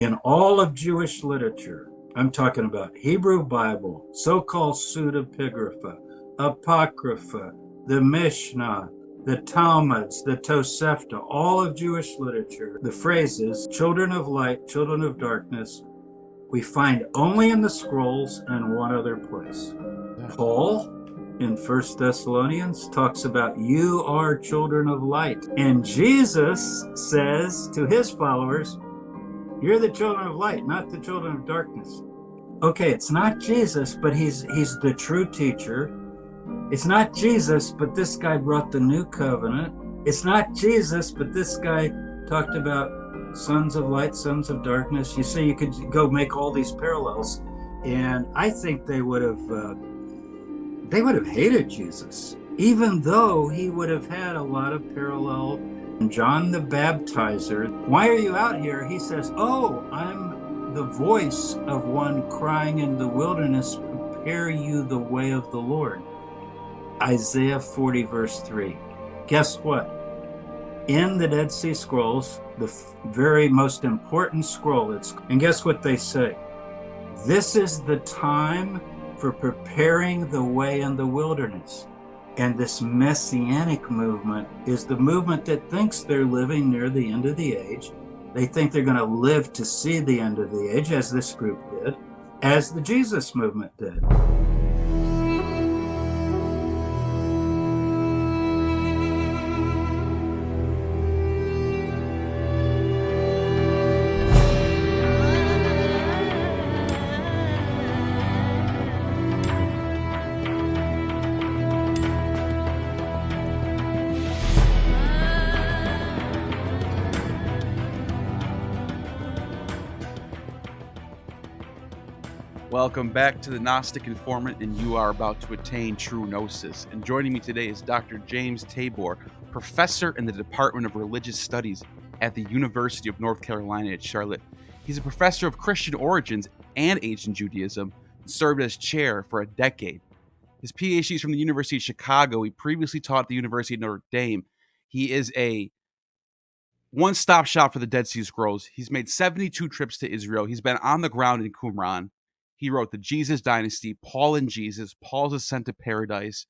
In all of Jewish literature, I'm talking about Hebrew Bible, so-called pseudepigrapha, Apocrypha, the Mishnah, the Talmuds, the Tosefta, all of Jewish literature, the phrases children of light, children of darkness, we find only in the scrolls and one other place. Paul in 1 Thessalonians talks about you are children of light. And Jesus says to his followers, you're the children of light, not the children of darkness. Okay, it's not Jesus, but he's the true teacher. It's not Jesus, but this guy brought the new covenant. It's not Jesus, but this guy talked about sons of light, sons of darkness. You see, you could go make all these parallels, and I think they would have hated Jesus, even though he would have had a lot of parallel. John the Baptizer, why are you out here? He says, oh, I'm the voice of one crying in the wilderness, prepare you the way of the Lord. Isaiah 40 verse 3. Guess what? In the Dead Sea Scrolls, the very most important scroll, and guess what they say? This is the time for preparing the way in the wilderness. And this messianic movement is the movement that thinks they're living near the end of the age. They think they're going to live to see the end of the age, as this group did, as the Jesus movement did. Welcome back to the Gnostic Informant, and you are about to attain true Gnosis. And joining me today is Dr. James Tabor, professor in the Department of Religious Studies at the University of North Carolina at Charlotte. He's a professor of Christian origins and ancient Judaism, and served as chair for a decade. His Ph.D. is from the University of Chicago. He previously taught at the University of Notre Dame. He is a one-stop shop for the Dead Sea Scrolls. He's made 72 trips to Israel. He's been on the ground in Qumran. He wrote the Jesus Dynasty, Paul and Jesus, Paul's Ascent to Paradise,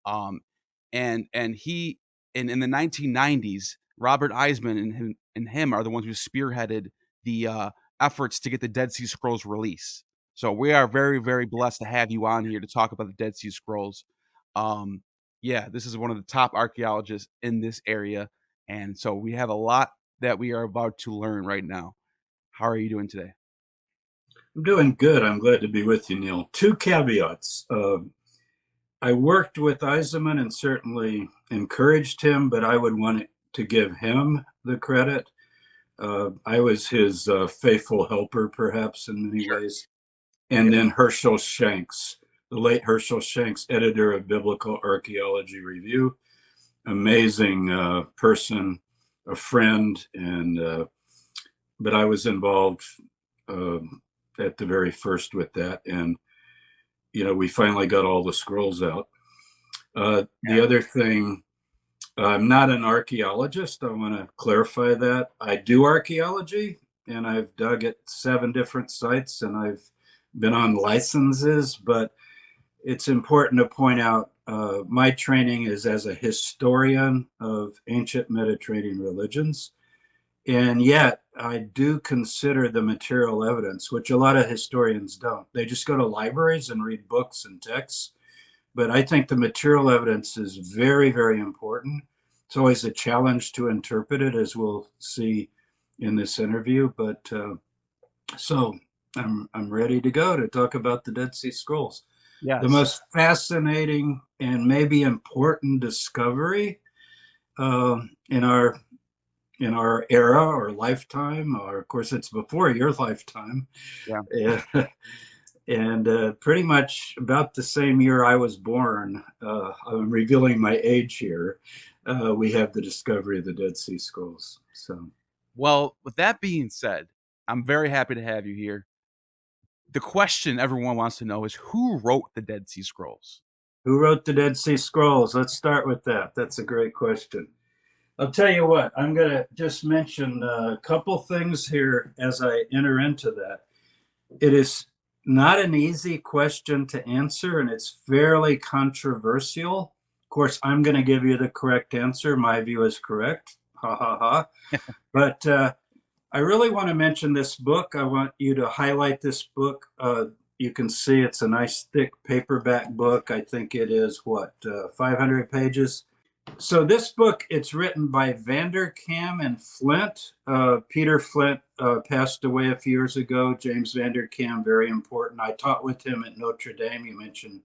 and he in the 1990s, Robert Eisenman and him are the ones who spearheaded the efforts to get the Dead Sea Scrolls released. So we are very, very blessed to have you on here to talk about the Dead Sea Scrolls. This is one of the top archaeologists in this area, and so we have a lot that we are about to learn right now. How are you doing today? I'm doing good. I'm glad to be with you, Neil. Two caveats. I worked with Eisenman and certainly encouraged him, but I would want to give him the credit. I was his faithful helper, perhaps, in many ways. And then Hershel Shanks, the late Hershel Shanks, editor of Biblical Archaeology Review. Amazing person, a friend, but I was involved at the very first with that, and we finally got all the scrolls out. The other thing, I'm not an archaeologist. I want to clarify that. I do archaeology, and I've dug at 7 different sites, and I've been on licenses, but it's important to point out my training is as a historian of ancient Mediterranean religions. And yet I do consider the material evidence, which a lot of historians don't. They just go to libraries and read books and texts. But I think the material evidence is very, very important. It's always a challenge to interpret it, as we'll see in this interview. But so I'm ready to go to talk about the Dead Sea Scrolls. Yes. The most fascinating and maybe important discovery in our era or lifetime, or of course it's before your lifetime. Yeah. And pretty much about the same year I was born, I'm revealing my age here, we have the discovery of the Dead Sea Scrolls. So, well, with that being said, I'm very happy to have you here. The question everyone wants to know is, who wrote the Dead Sea Scrolls? Who wrote the Dead Sea Scrolls? Let's start with that. That's a great question. I'll tell you what, I'm going to just mention a couple things here as I enter into that. It is not an easy question to answer, and it's fairly controversial. Of course, I'm going to give you the correct answer. My view is correct. Ha ha ha. But I really want to mention this book. I want you to highlight this book. You can see it's a nice thick paperback book. I think it is 500 pages. So this book, it's written by Vanderkam and Flint. Peter Flint passed away a few years ago. James Vanderkam, very important. I taught with him at Notre Dame. You mentioned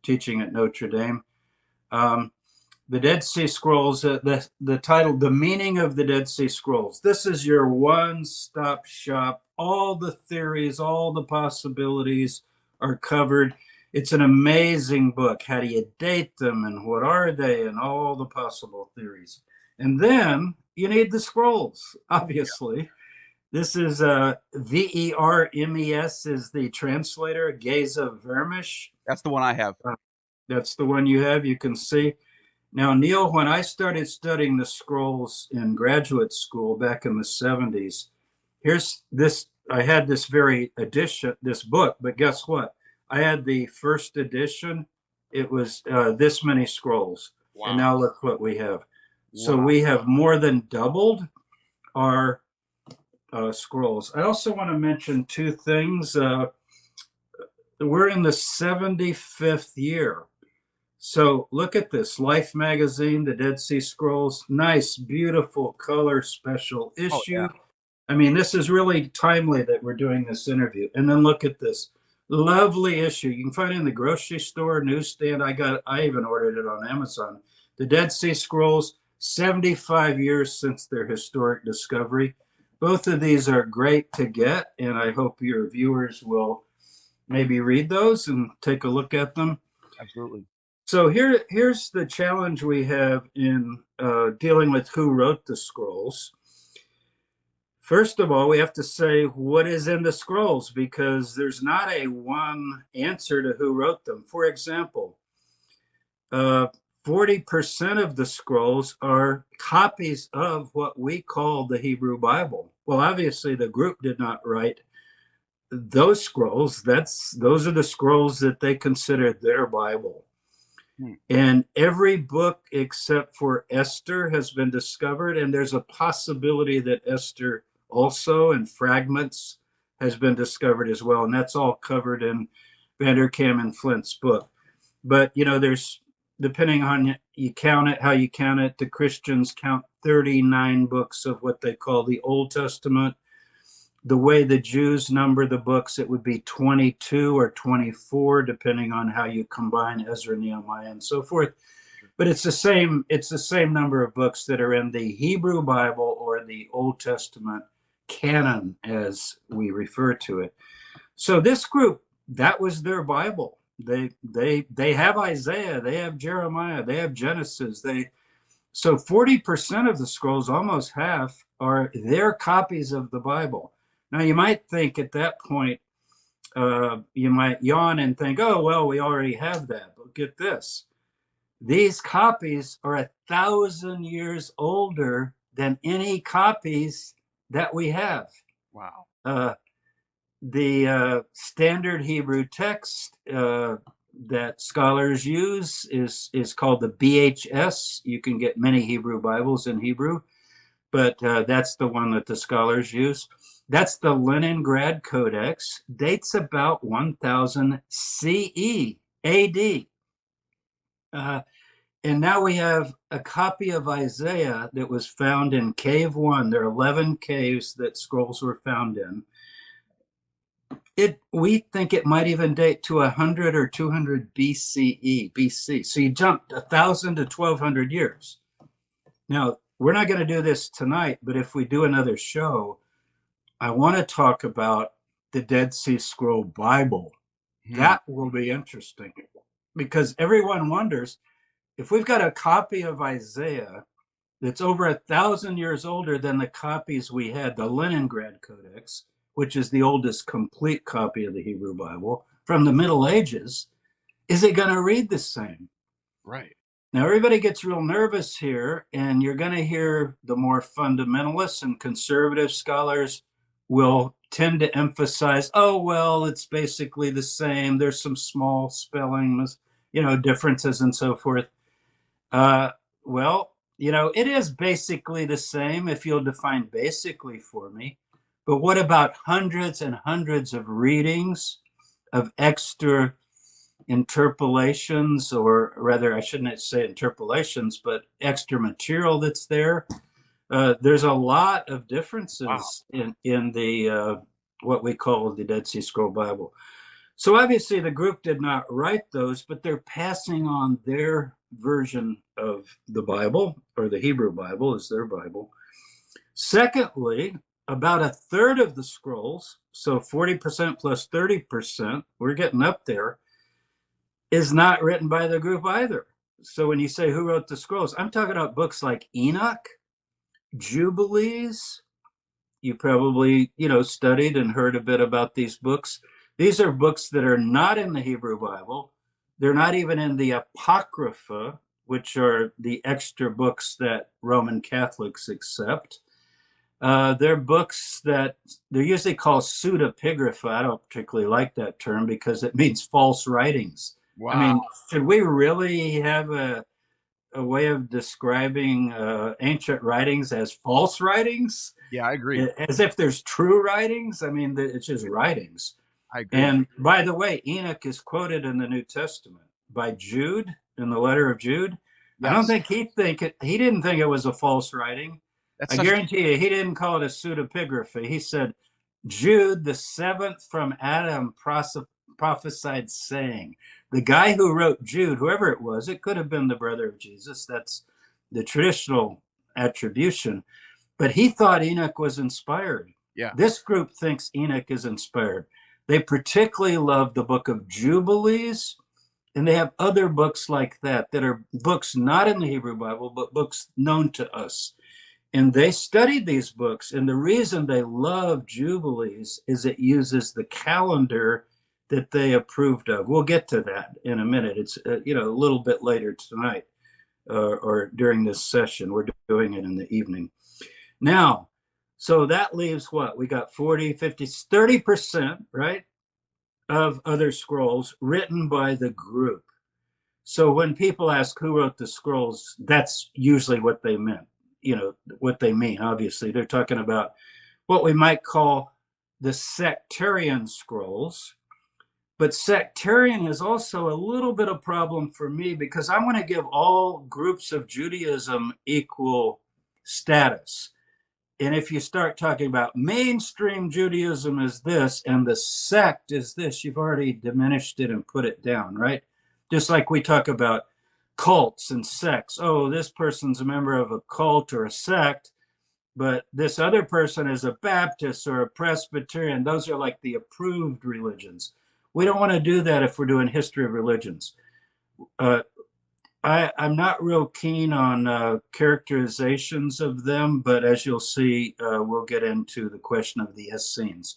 teaching at Notre Dame. The Dead Sea Scrolls, the title, The Meaning of the Dead Sea Scrolls. This is your one-stop shop. All the theories, all the possibilities are covered. It's an amazing book. How do you date them and what are they and all the possible theories. And then you need the scrolls, obviously. This is Vermes is the translator, Geza Vermes. That's the one I have. That's the one you have, you can see. Now, Neil, when I started studying the scrolls in graduate school back in the 70s, here's this, I had this this book, but guess what? I had the first edition. It was this many scrolls. Wow. And now look what we have. So Wow. we have more than doubled our scrolls. I also want to mention two things. We're in the 75th year. So look at this, Life magazine, the Dead Sea Scrolls, nice, beautiful color special issue. Oh, yeah. I mean, this is really timely that we're doing this interview. And then look at this lovely issue. You can find it in the grocery store, newsstand. I even ordered it on Amazon. The Dead Sea Scrolls, 75 years since their historic discovery. Both of these are great to get, and I hope your viewers will maybe read those and take a look at them. Absolutely. So here's the challenge we have in dealing with who wrote the scrolls. First of all, we have to say what is in the scrolls, because there's not a one answer to who wrote them. For example, 40% of the scrolls are copies of what we call the Hebrew Bible. Well, obviously the group did not write those scrolls. Those are the scrolls that they consider their Bible. And every book except for Esther has been discovered, and there's a possibility that Esther also, and fragments, has been discovered as well, and that's all covered in Vanderkam and Flint's book. But there's, depending on you count it, how you count it, the Christians count 39 books of what they call the Old Testament. The way the Jews number the books, it would be 22 or 24, depending on how you combine Ezra, Nehemiah, and so forth. But it's the same number of books that are in the Hebrew Bible, or the Old Testament canon, as we refer to it. So this group, that was their Bible. They have Isaiah, they have Jeremiah, they have Genesis. So 40% of the scrolls, almost half, are their copies of the Bible. Now, you might think at that point, you might yawn and think, oh, well, we already have that. But get this. These copies are 1,000 years older than any copies that we have. Wow. The standard Hebrew text that scholars use is called the BHS. You can get many Hebrew Bibles in Hebrew, but that's the one that the scholars use. That's the Leningrad Codex, dates about 1000 CE, AD. And now we have a copy of Isaiah that was found in Cave 1. There are 11 caves that scrolls were found in. We think it might even date to 100 or 200 BC. So you jumped 1,000 to 1,200 years. Now, we're not going to do this tonight, but if we do another show, I want to talk about the Dead Sea Scroll Bible. That will be interesting, because everyone wonders, if we've got a copy of Isaiah that's over 1,000 years older than the copies we had, the Leningrad Codex, which is the oldest complete copy of the Hebrew Bible from the Middle Ages, is it going to read the same? Right. Now, everybody gets real nervous here, and you're going to hear the more fundamentalists and conservative scholars will tend to emphasize, oh, well, it's basically the same. There's some small spelling, differences and so forth. Well, it is basically the same if you'll define basically for me. But what about hundreds and hundreds of readings of extra interpolations, or rather, I shouldn't say interpolations, but extra material that's there? There's a lot of differences in the what we call the Dead Sea Scroll Bible. So obviously the group did not write those, but they're passing on their version of the Bible, or the Hebrew Bible is their Bible. Secondly, about a third of the scrolls, so 40% plus 30%, we're getting up there, is not written by the group either. So when you say who wrote the scrolls, I'm talking about books like Enoch, Jubilees. You probably, studied and heard a bit about these books. These are books that are not in the Hebrew Bible. They're not even in the Apocrypha, which are the extra books that Roman Catholics accept. They're books that they're usually called pseudepigrapha. I don't particularly like that term because it means false writings. Wow. I mean, should we really have a way of describing ancient writings as false writings? Yeah, I agree. As if there's true writings. I mean, it's just writings. I agree. And by the way, Enoch is quoted in the New Testament by Jude in the letter of Jude. Yes. I don't think he didn't think it was a false writing. I guarantee you, he didn't call it a pseudepigraphy. He said, Jude, the seventh from Adam, prophesied saying. The guy who wrote Jude, whoever it was, it could have been the brother of Jesus. That's the traditional attribution. But he thought Enoch was inspired. Yeah. This group thinks Enoch is inspired. They particularly love the book of Jubilees, and they have other books like that are books not in the Hebrew Bible, but books known to us. And they studied these books, and the reason they love Jubilees is it uses the calendar that they approved of. We'll get to that in a minute. It's a little bit later tonight or during this session. We're doing it in the evening. Now, so that leaves what? We got 40, 50, 30%, right, of other scrolls written by the group. So when people ask who wrote the scrolls, that's usually what they meant. What they mean, obviously. They're talking about what we might call the sectarian scrolls. But sectarian is also a little bit of a problem for me because I want to give all groups of Judaism equal status. And if you start talking about mainstream Judaism is this and the sect is this, you've already diminished it and put it down, right? Just like we talk about cults and sects. Oh, this person's a member of a cult or a sect, but this other person is a Baptist or a Presbyterian. Those are like the approved religions. We don't want to do that if we're doing history of religions. I'm not real keen on characterizations of them, but as you'll see, we'll get into the question of the Essenes.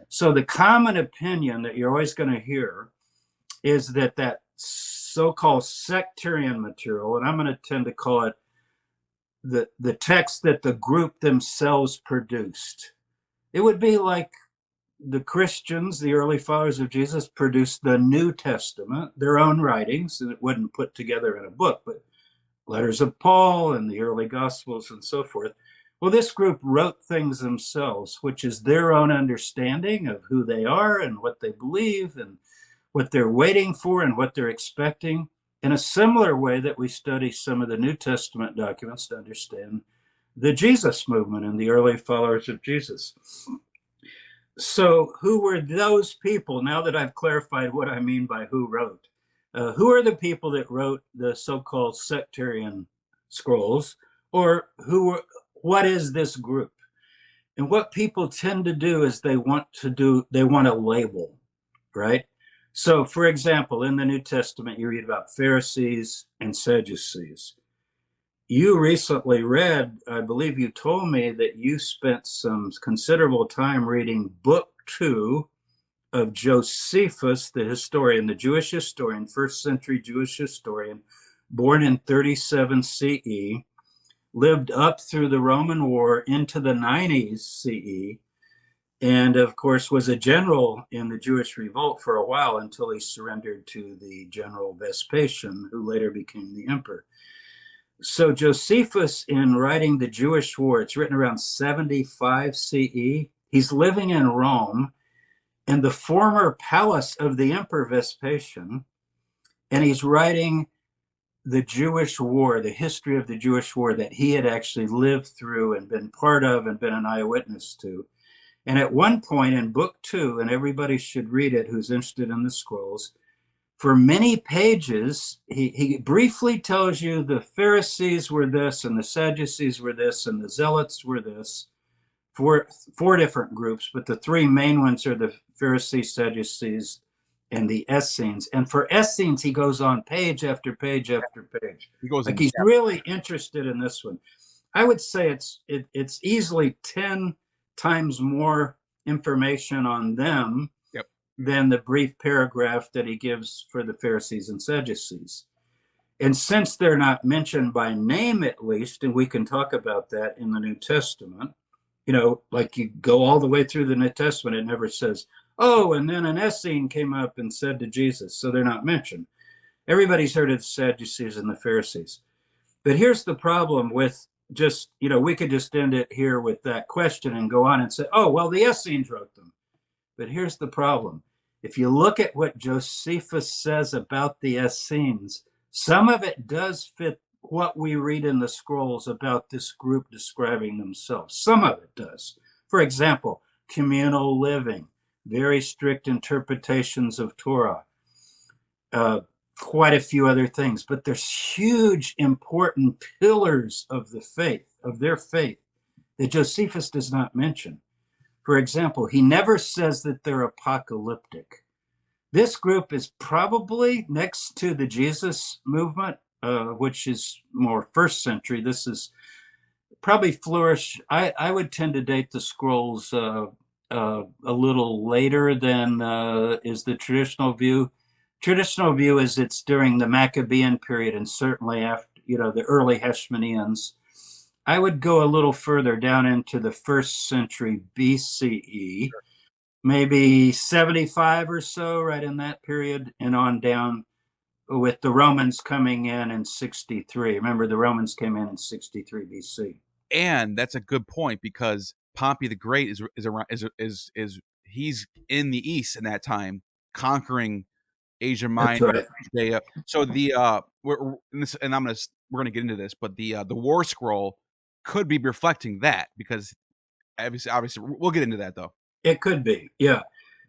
So the common opinion that you're always going to hear is that so-called sectarian material, and I'm going to tend to call it the text that the group themselves produced. It would be like the Christians, the early followers of Jesus, produced the New Testament, their own writings, and it wasn't put together in a book, but letters of Paul and the early Gospels and so forth. Well, this group wrote things themselves, which is their own understanding of who they are and what they believe and what they're waiting for and what they're expecting, in a similar way that we study some of the New Testament documents to understand the Jesus movement and the early followers of Jesus. So who were those people, now that I've clarified what I mean by who wrote? Who are the people that wrote the so-called sectarian scrolls, or what is this group? And what people tend to do is they want a label, right? So, for example, in the New Testament, you read about Pharisees and Sadducees. You recently read, I believe you told me that you spent some considerable time reading book 2 of Josephus, the historian, the Jewish historian, first century Jewish historian, born in 37 CE, lived up through the Roman War into the 90s CE, and of course was a general in the Jewish revolt for a while until he surrendered to the general Vespasian, who later became the emperor. So Josephus, in writing the Jewish War, it's written around 75 CE. He's living in Rome, in the former palace of the Emperor Vespasian, and he's writing the Jewish War, the history of the Jewish War that he had actually lived through and been part of and been an eyewitness to. And at one point in book 2, and everybody should read it who's interested in the scrolls, for many pages, he briefly tells you the Pharisees were this, and the Sadducees were this, and the Zealots were this. Four different groups, but the three main ones are the Pharisees, Sadducees, and the Essenes. And for Essenes, he goes on page after page after page. He goes like he's really interested in this one. I would say it's easily 10 times more information on them than the brief paragraph that he gives for the Pharisees and Sadducees. And since they're not mentioned by name, at least, and we can talk about that in the New Testament, you know, like you go all the way through the New Testament, it never says, oh, and then an Essene came up and said to Jesus, so they're not mentioned. Everybody's heard of the Sadducees and the Pharisees. But here's the problem with just, you know, we could just end it here with that question and go on and say, oh, well, the Essenes wrote them. But here's the problem. If you look at what Josephus says about the Essenes, some of it does fit what we read in the scrolls about this group describing themselves. Some of it does. For example, communal living, very strict interpretations of Torah, quite a few other things. But there's huge, important pillars of the faith, of their faith, that Josephus does not mention. For example, he never says that they're apocalyptic. This group is probably next to the Jesus movement, which is more first century. This is probably flourished. I would tend to date the scrolls a little later than is the traditional view. Traditional view is it's during the Maccabean period and certainly after, you know, the early Hashmoneans. I would go a little further down into the first century BCE, maybe 75 or so, right in that period, and on down, with the Romans coming in 63. Remember, the Romans came in 63 BC. And that's a good point, because Pompey the Great is he's in the East in that time, conquering Asia Minor, right. Judea. So we're gonna get into this, but the War Scroll could be reflecting that, because obviously we'll get into that though. It could be, yeah.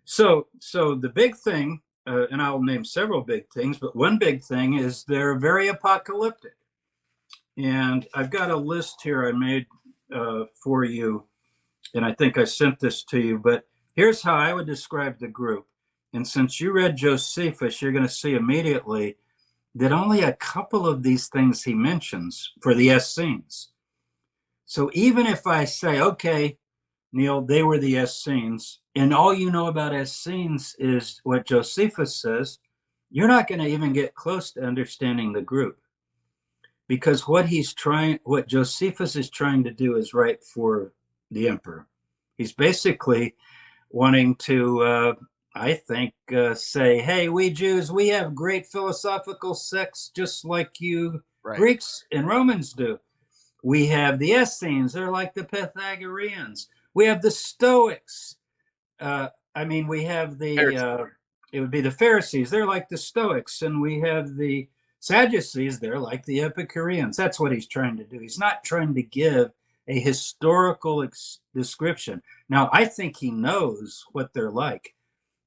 So the big thing, and I'll name several big things, but one big thing is they're very apocalyptic. And I've got a list here I made for you, and I think I sent this to you, but here's how I would describe the group. And since you read Josephus, you're going to see immediately that only a couple of these things he mentions for the Essenes. So even if I say, okay, Neil, they were the Essenes, and all you know about Essenes is what Josephus says, you're not going to even get close to understanding the group. Because what Josephus is trying to do is right for the emperor. He's basically wanting to, I think, say, hey, we Jews, we have great philosophical sects just like you Greeks and Romans do. We have the Essenes, they're like the Pythagoreans. We have the Stoics. We have it would be the Pharisees, they're like the Stoics. And we have the Sadducees, they're like the Epicureans. That's what he's trying to do. He's not trying to give a historical description. Now, I think he knows what they're like,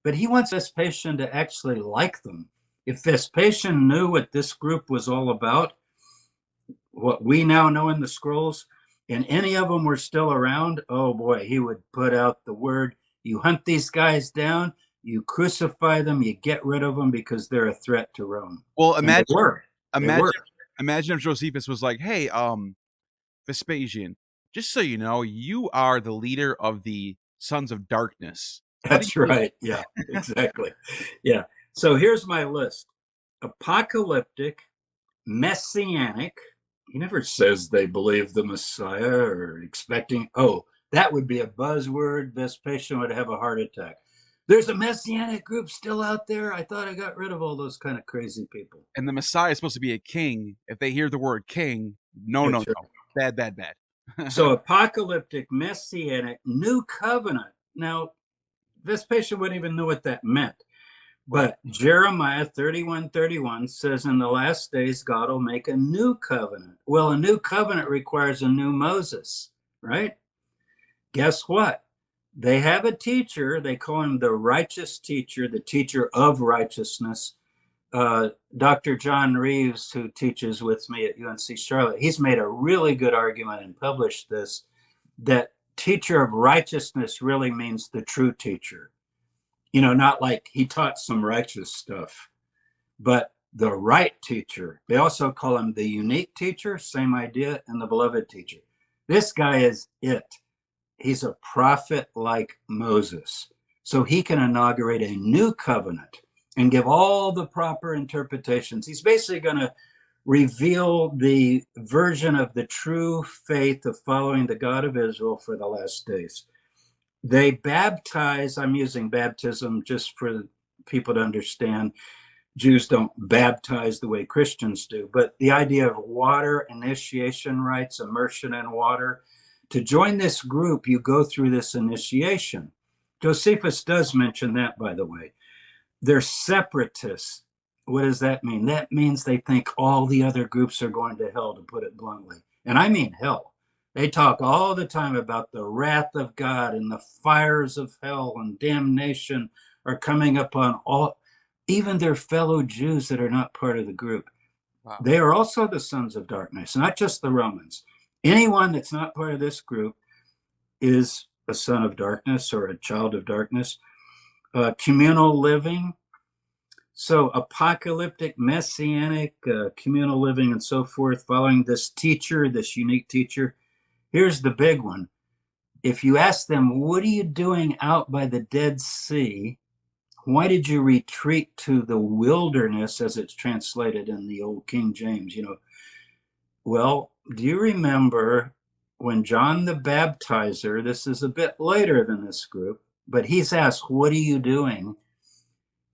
but he wants Vespasian to actually like them. If Vespasian knew what this group was all about, what we now know in the scrolls, and any of them were still around, oh boy, he would put out the word, you hunt these guys down, you crucify them, you get rid of them because they're a threat to Rome. Well, imagine if Josephus was like, hey, Vespasian, just so you know, you are the leader of the Sons of Darkness. That's right. Yeah, exactly. Yeah. So here's my list. Apocalyptic, Messianic. He never says they believe the Messiah or expecting, oh, that would be a buzzword. Vespasian would have a heart attack. There's a Messianic group still out there. I thought I got rid of all those kind of crazy people. And the Messiah is supposed to be a king. If they hear the word king, no. Bad. So apocalyptic, Messianic, new covenant. Now, Vespasian wouldn't even know what that meant. But Jeremiah 31:31 says, in the last days, God will make a new covenant. Well, a new covenant requires a new Moses, right? Guess what? They have a teacher. They call him the righteous teacher, the teacher of righteousness. Dr. John Reeves, who teaches with me at UNC Charlotte, he's made a really good argument and published this, that teacher of righteousness really means the true teacher. You know, not like he taught some righteous stuff, but the right teacher. They also call him the unique teacher, same idea, and the beloved teacher. This guy is it. He's a prophet like Moses. So he can inaugurate a new covenant and give all the proper interpretations. He's basically going to reveal the version of the true faith of following the God of Israel for the last days. They baptize, I'm using baptism just for people to understand. Jews don't baptize the way Christians do, but the idea of water initiation rites, immersion in water. To join this group, you go through this initiation. Josephus does mention that, by the way. They're separatists. What does that mean? That means they think all the other groups are going to hell, to put it bluntly. And I mean hell. They talk all the time about the wrath of God and the fires of hell and damnation are coming upon all, even their fellow Jews that are not part of the group. Wow. They are also the sons of darkness, not just the Romans. Anyone that's not part of this group is a son of darkness or a child of darkness. Communal living. So apocalyptic, messianic, communal living and so forth, following this teacher, this unique teacher. Here's the big one. If you ask them, what are you doing out by the Dead Sea? Why did you retreat to the wilderness, as it's translated in the old King James? You know, well, do you remember when John the Baptizer, this is a bit later than this group, but he's asked, what are you doing?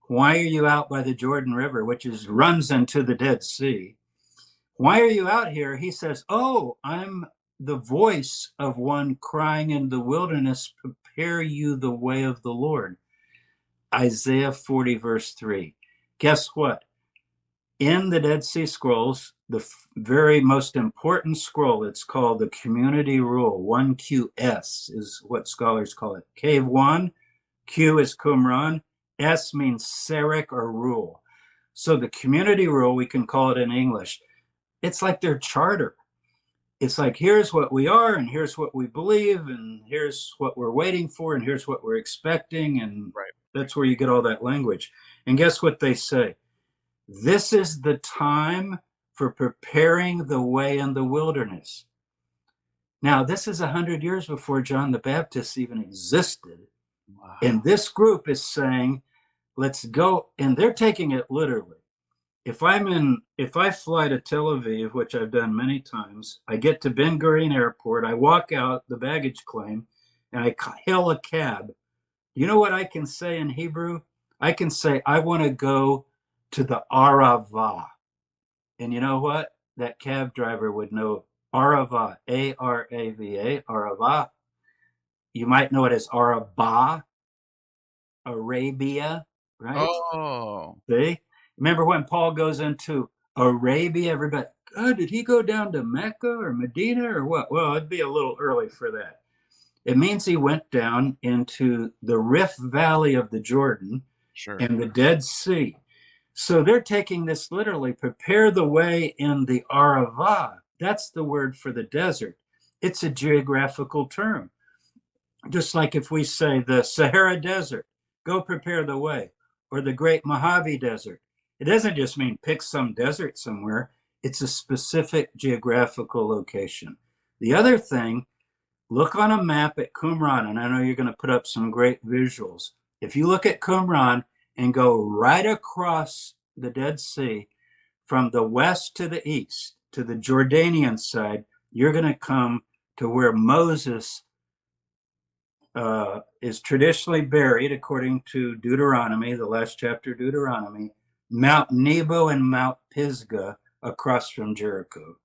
Why are you out by the Jordan River, which runs into the Dead Sea? Why are you out here? He says, oh, I'm the voice of one crying in the wilderness, prepare you the way of the Lord. Isaiah 40, verse 3. Guess what? In the Dead Sea Scrolls, the very most important scroll, it's called the Community Rule, 1QS is what scholars call it. Cave 1, Q is Qumran, S means Serek or rule. So the Community Rule, we can call it in English, it's like their charter. It's like, here's what we are, and here's what we believe, and here's what we're waiting for, and here's what we're expecting, and that's where you get all that language. And guess what they say? This is the time for preparing the way in the wilderness. Now, this is 100 years before John the Baptist even existed. Wow. And this group is saying, let's go, and they're taking it literally. If I fly to Tel Aviv, which I've done many times, I get to Ben Gurion Airport, I walk out the baggage claim, and I hail a cab. You know what I can say in Hebrew? I can say, I want to go to the Arava. And you know what? That cab driver would know Arava, A-R-A-V-A, Arava. You might know it as Araba, Arabia, right? Oh. See? Remember when Paul goes into Arabia, everybody, oh, did he go down to Mecca or Medina or what? Well, it'd be a little early for that. It means he went down into the Rift Valley of the Jordan and the Dead Sea. So they're taking this literally, prepare the way in the Arava. That's the word for the desert. It's a geographical term. Just like if we say the Sahara Desert, go prepare the way, or the Great Mojave Desert. It doesn't just mean pick some desert somewhere. It's a specific geographical location. The other thing, look on a map at Qumran, and I know you're going to put up some great visuals. If you look at Qumran and go right across the Dead Sea, from the west to the east, to the Jordanian side, you're going to come to where Moses is traditionally buried, according to Deuteronomy, the last chapter of Deuteronomy, Mount Nebo and Mount Pisgah across from Jericho.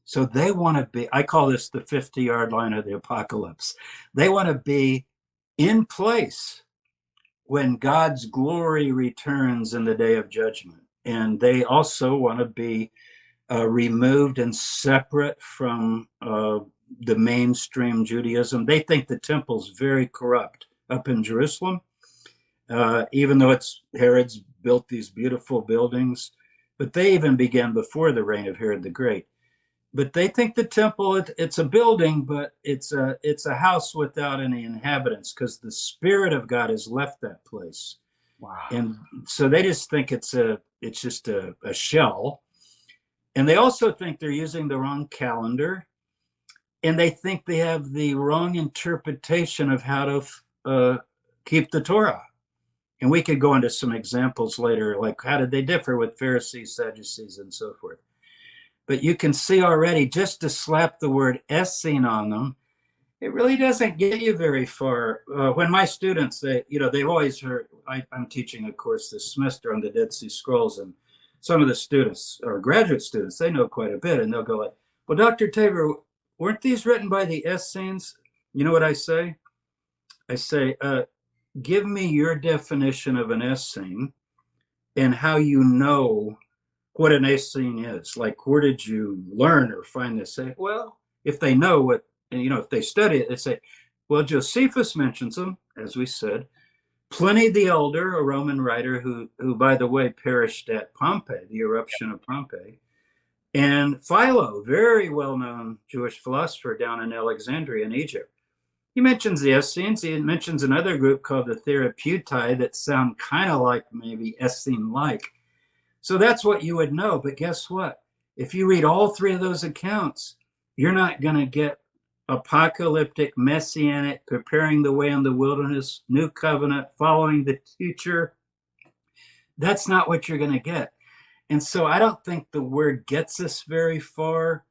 So they want to be, I call this the 50-yard line of the apocalypse. They want to be in place when God's glory returns in the day of judgment. And they also want to be removed and separate from the mainstream Judaism. They think the temple's very corrupt up in Jerusalem, even though Herod's built these beautiful buildings, but they even began before the reign of Herod the Great. But they think the temple, it's a building, but it's a house without any inhabitants, because the Spirit of God has left that place. Wow. And so they just think it's just a shell. And they also think they're using the wrong calendar. And they think they have the wrong interpretation of how to keep the Torah. And we could go into some examples later, like how did they differ with Pharisees, Sadducees, and so forth. But you can see already, just to slap the word Essene on them, it really doesn't get you very far. When my students, they've always heard, I'm teaching a course this semester on the Dead Sea Scrolls, and some of the students, or graduate students, they know quite a bit, and they'll go like, well, Dr. Tabor, weren't these written by the Essenes? You know what I say? I say, give me your definition of an Essene and how you know what an Essene is. Like, where did you learn or find this? Say, well, if they know what, if they study it, they say, well, Josephus mentions them, as we said. Pliny the Elder, a Roman writer who by the way, perished at Pompeii, the eruption of Pompeii. And Philo, very well-known Jewish philosopher down in Alexandria in Egypt. He mentions the Essenes. He mentions another group called the Therapeutae that sound kind of like maybe Essene-like. So that's what you would know. But guess what? If you read all three of those accounts, you're not going to get apocalyptic, messianic, preparing the way in the wilderness, new covenant, following the future. That's not what you're going to get. And so I don't think the word gets us very far.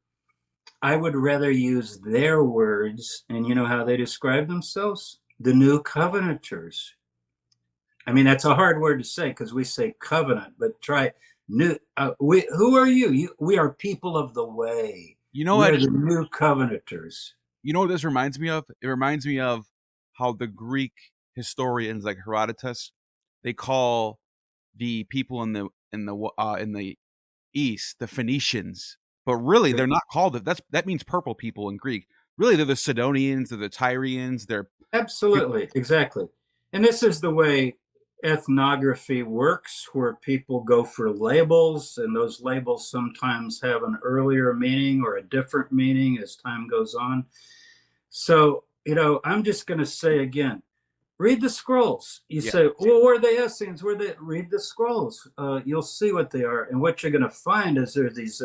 I would rather use their words, and you know how they describe themselves? The new covenanters. I mean, that's a hard word to say because we say covenant, but try new. Who are you? We are people of the way. You know what? We're the new covenanters. You know what this reminds me of? It reminds me of how the Greek historians like Herodotus, they call the people in the east the Phoenicians, but really they're not called it. That means purple people in Greek. Really, they're the Sidonians, they're the Tyrians. They're absolutely exactly. And this is the way ethnography works, where people go for labels, and those labels sometimes have an earlier meaning or a different meaning as time goes on. So, I'm just going to say again, read the scrolls. You say, well, where are the Essenes? Read the scrolls. You'll see what they are. And what you're going to find is there's these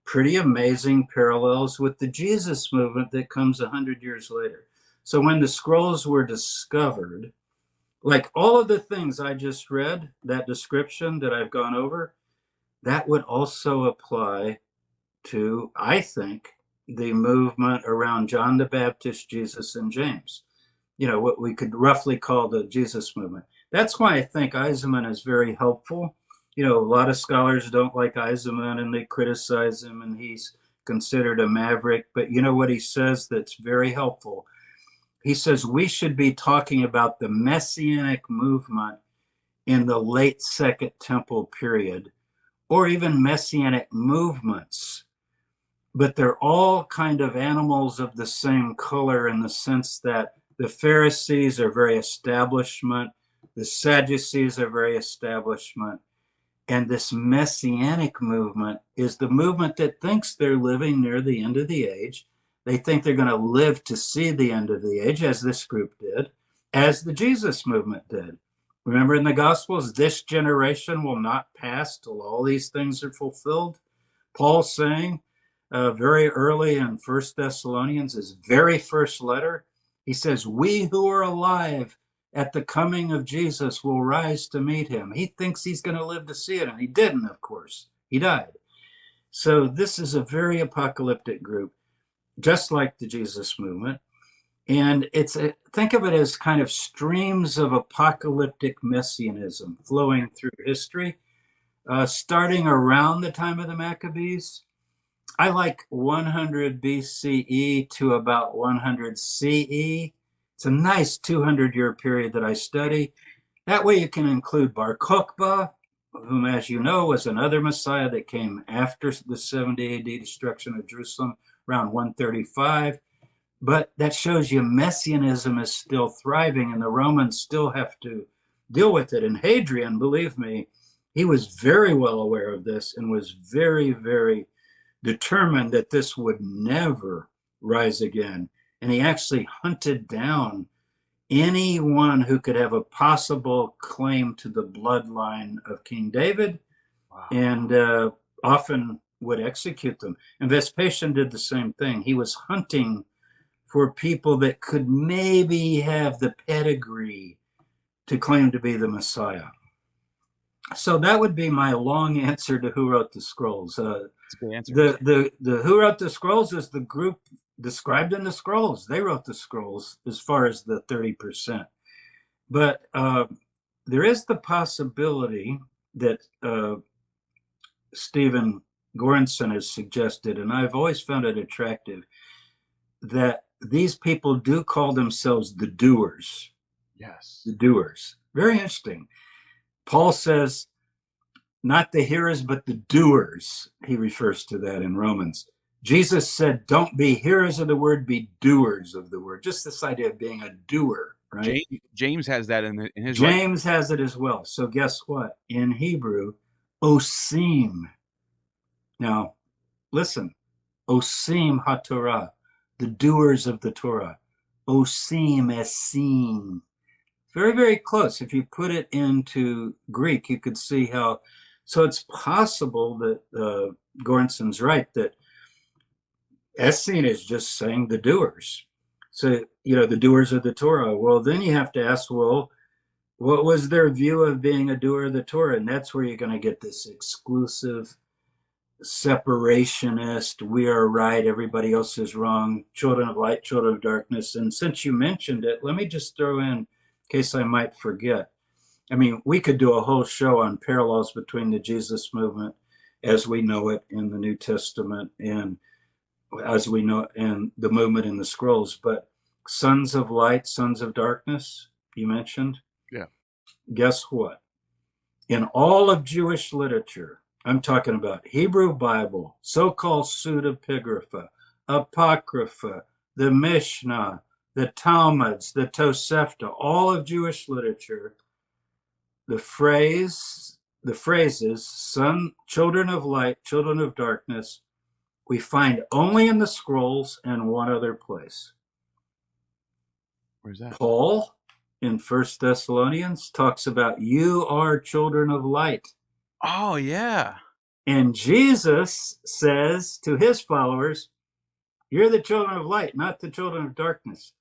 pretty amazing parallels with the Jesus movement that comes 100 years later. So when the scrolls were discovered, like all of the things I just read, that description that I've gone over, that would also apply to, I think, the movement around John the Baptist, Jesus, and James. What we could roughly call the Jesus movement. That's why I think Eisenman is very helpful. A lot of scholars don't like Eisenman and they criticize him, and he's considered a maverick. But you know what he says that's very helpful? He says we should be talking about the Messianic movement in the late Second Temple period, or even Messianic movements. But they're all kind of animals of the same color, in the sense that the Pharisees are very establishment, the Sadducees are very establishment, and this Messianic movement is the movement that thinks they're living near the end of the age. They think they're going to live to see the end of the age, as this group did, as the Jesus movement did. Remember in the Gospels, this generation will not pass till all these things are fulfilled. Paul saying very early in 1 Thessalonians, his very first letter, he says, we who are alive at the coming of Jesus will rise to meet him. He thinks he's going to live to see it, and he didn't, of course. he died. So this is a very apocalyptic group, just like the Jesus movement. And think of it as kind of streams of apocalyptic messianism flowing through history, starting around the time of the Maccabees. I like 100 BCE to about 100 CE. It's a nice 200-year period that I study. That way you can include Bar Kokhba, whom, as you know, was another Messiah that came after the 70 AD destruction of Jerusalem, around 135. But that shows you messianism is still thriving, and the Romans still have to deal with it. And Hadrian, believe me, he was very well aware of this and was very, very determined that this would never rise again. And he actually hunted down anyone who could have a possible claim to the bloodline of King David. Wow. And often would execute them. And Vespasian did the same thing. He was hunting for people that could maybe have the pedigree to claim to be the Messiah. So that would be my long answer to who wrote the scrolls. That's a good answer. The who wrote the scrolls is the group described in the scrolls. They wrote the scrolls as far as the 30%. But there is the possibility that Stephen Goranson has suggested, and I've always found it attractive, that these people do call themselves the doers. Yes. The doers. Very interesting. Paul says, not the hearers, but the doers. He refers to that in Romans. Jesus said, don't be hearers of the word, be doers of the word. Just this idea of being a doer, right? James has that in his James has it as well. So guess what? In Hebrew, osim. Now, listen, osim haTorah, the doers of the Torah. Osim, Essene. Very, very close. If you put it into Greek, you could see how. So it's possible that Goranson's right, that Essene is just saying the doers. So, the doers of the Torah. Well, then you have to ask, well, what was their view of being a doer of the Torah? And that's where you're going to get this exclusive, separationist, we are right, everybody else is wrong, children of light, children of darkness. And since you mentioned it, let me just throw in case I might forget. I mean, we could do a whole show on parallels between the Jesus movement as we know it in the New Testament and as we know in the movement in the scrolls. But sons of light, sons of darkness, you mentioned. Yeah. Guess what? In all of Jewish literature, I'm talking about Hebrew Bible, so-called pseudepigrapha, Apocrypha, the Mishnah, the Talmuds, the Tosefta, all of Jewish literature, the phrases, children of light, children of darkness, we find only in the scrolls and one other place. Where's that? Paul in 1 Thessalonians talks about you are children of light. Oh, yeah. And Jesus says to his followers, you're the children of light, not the children of darkness.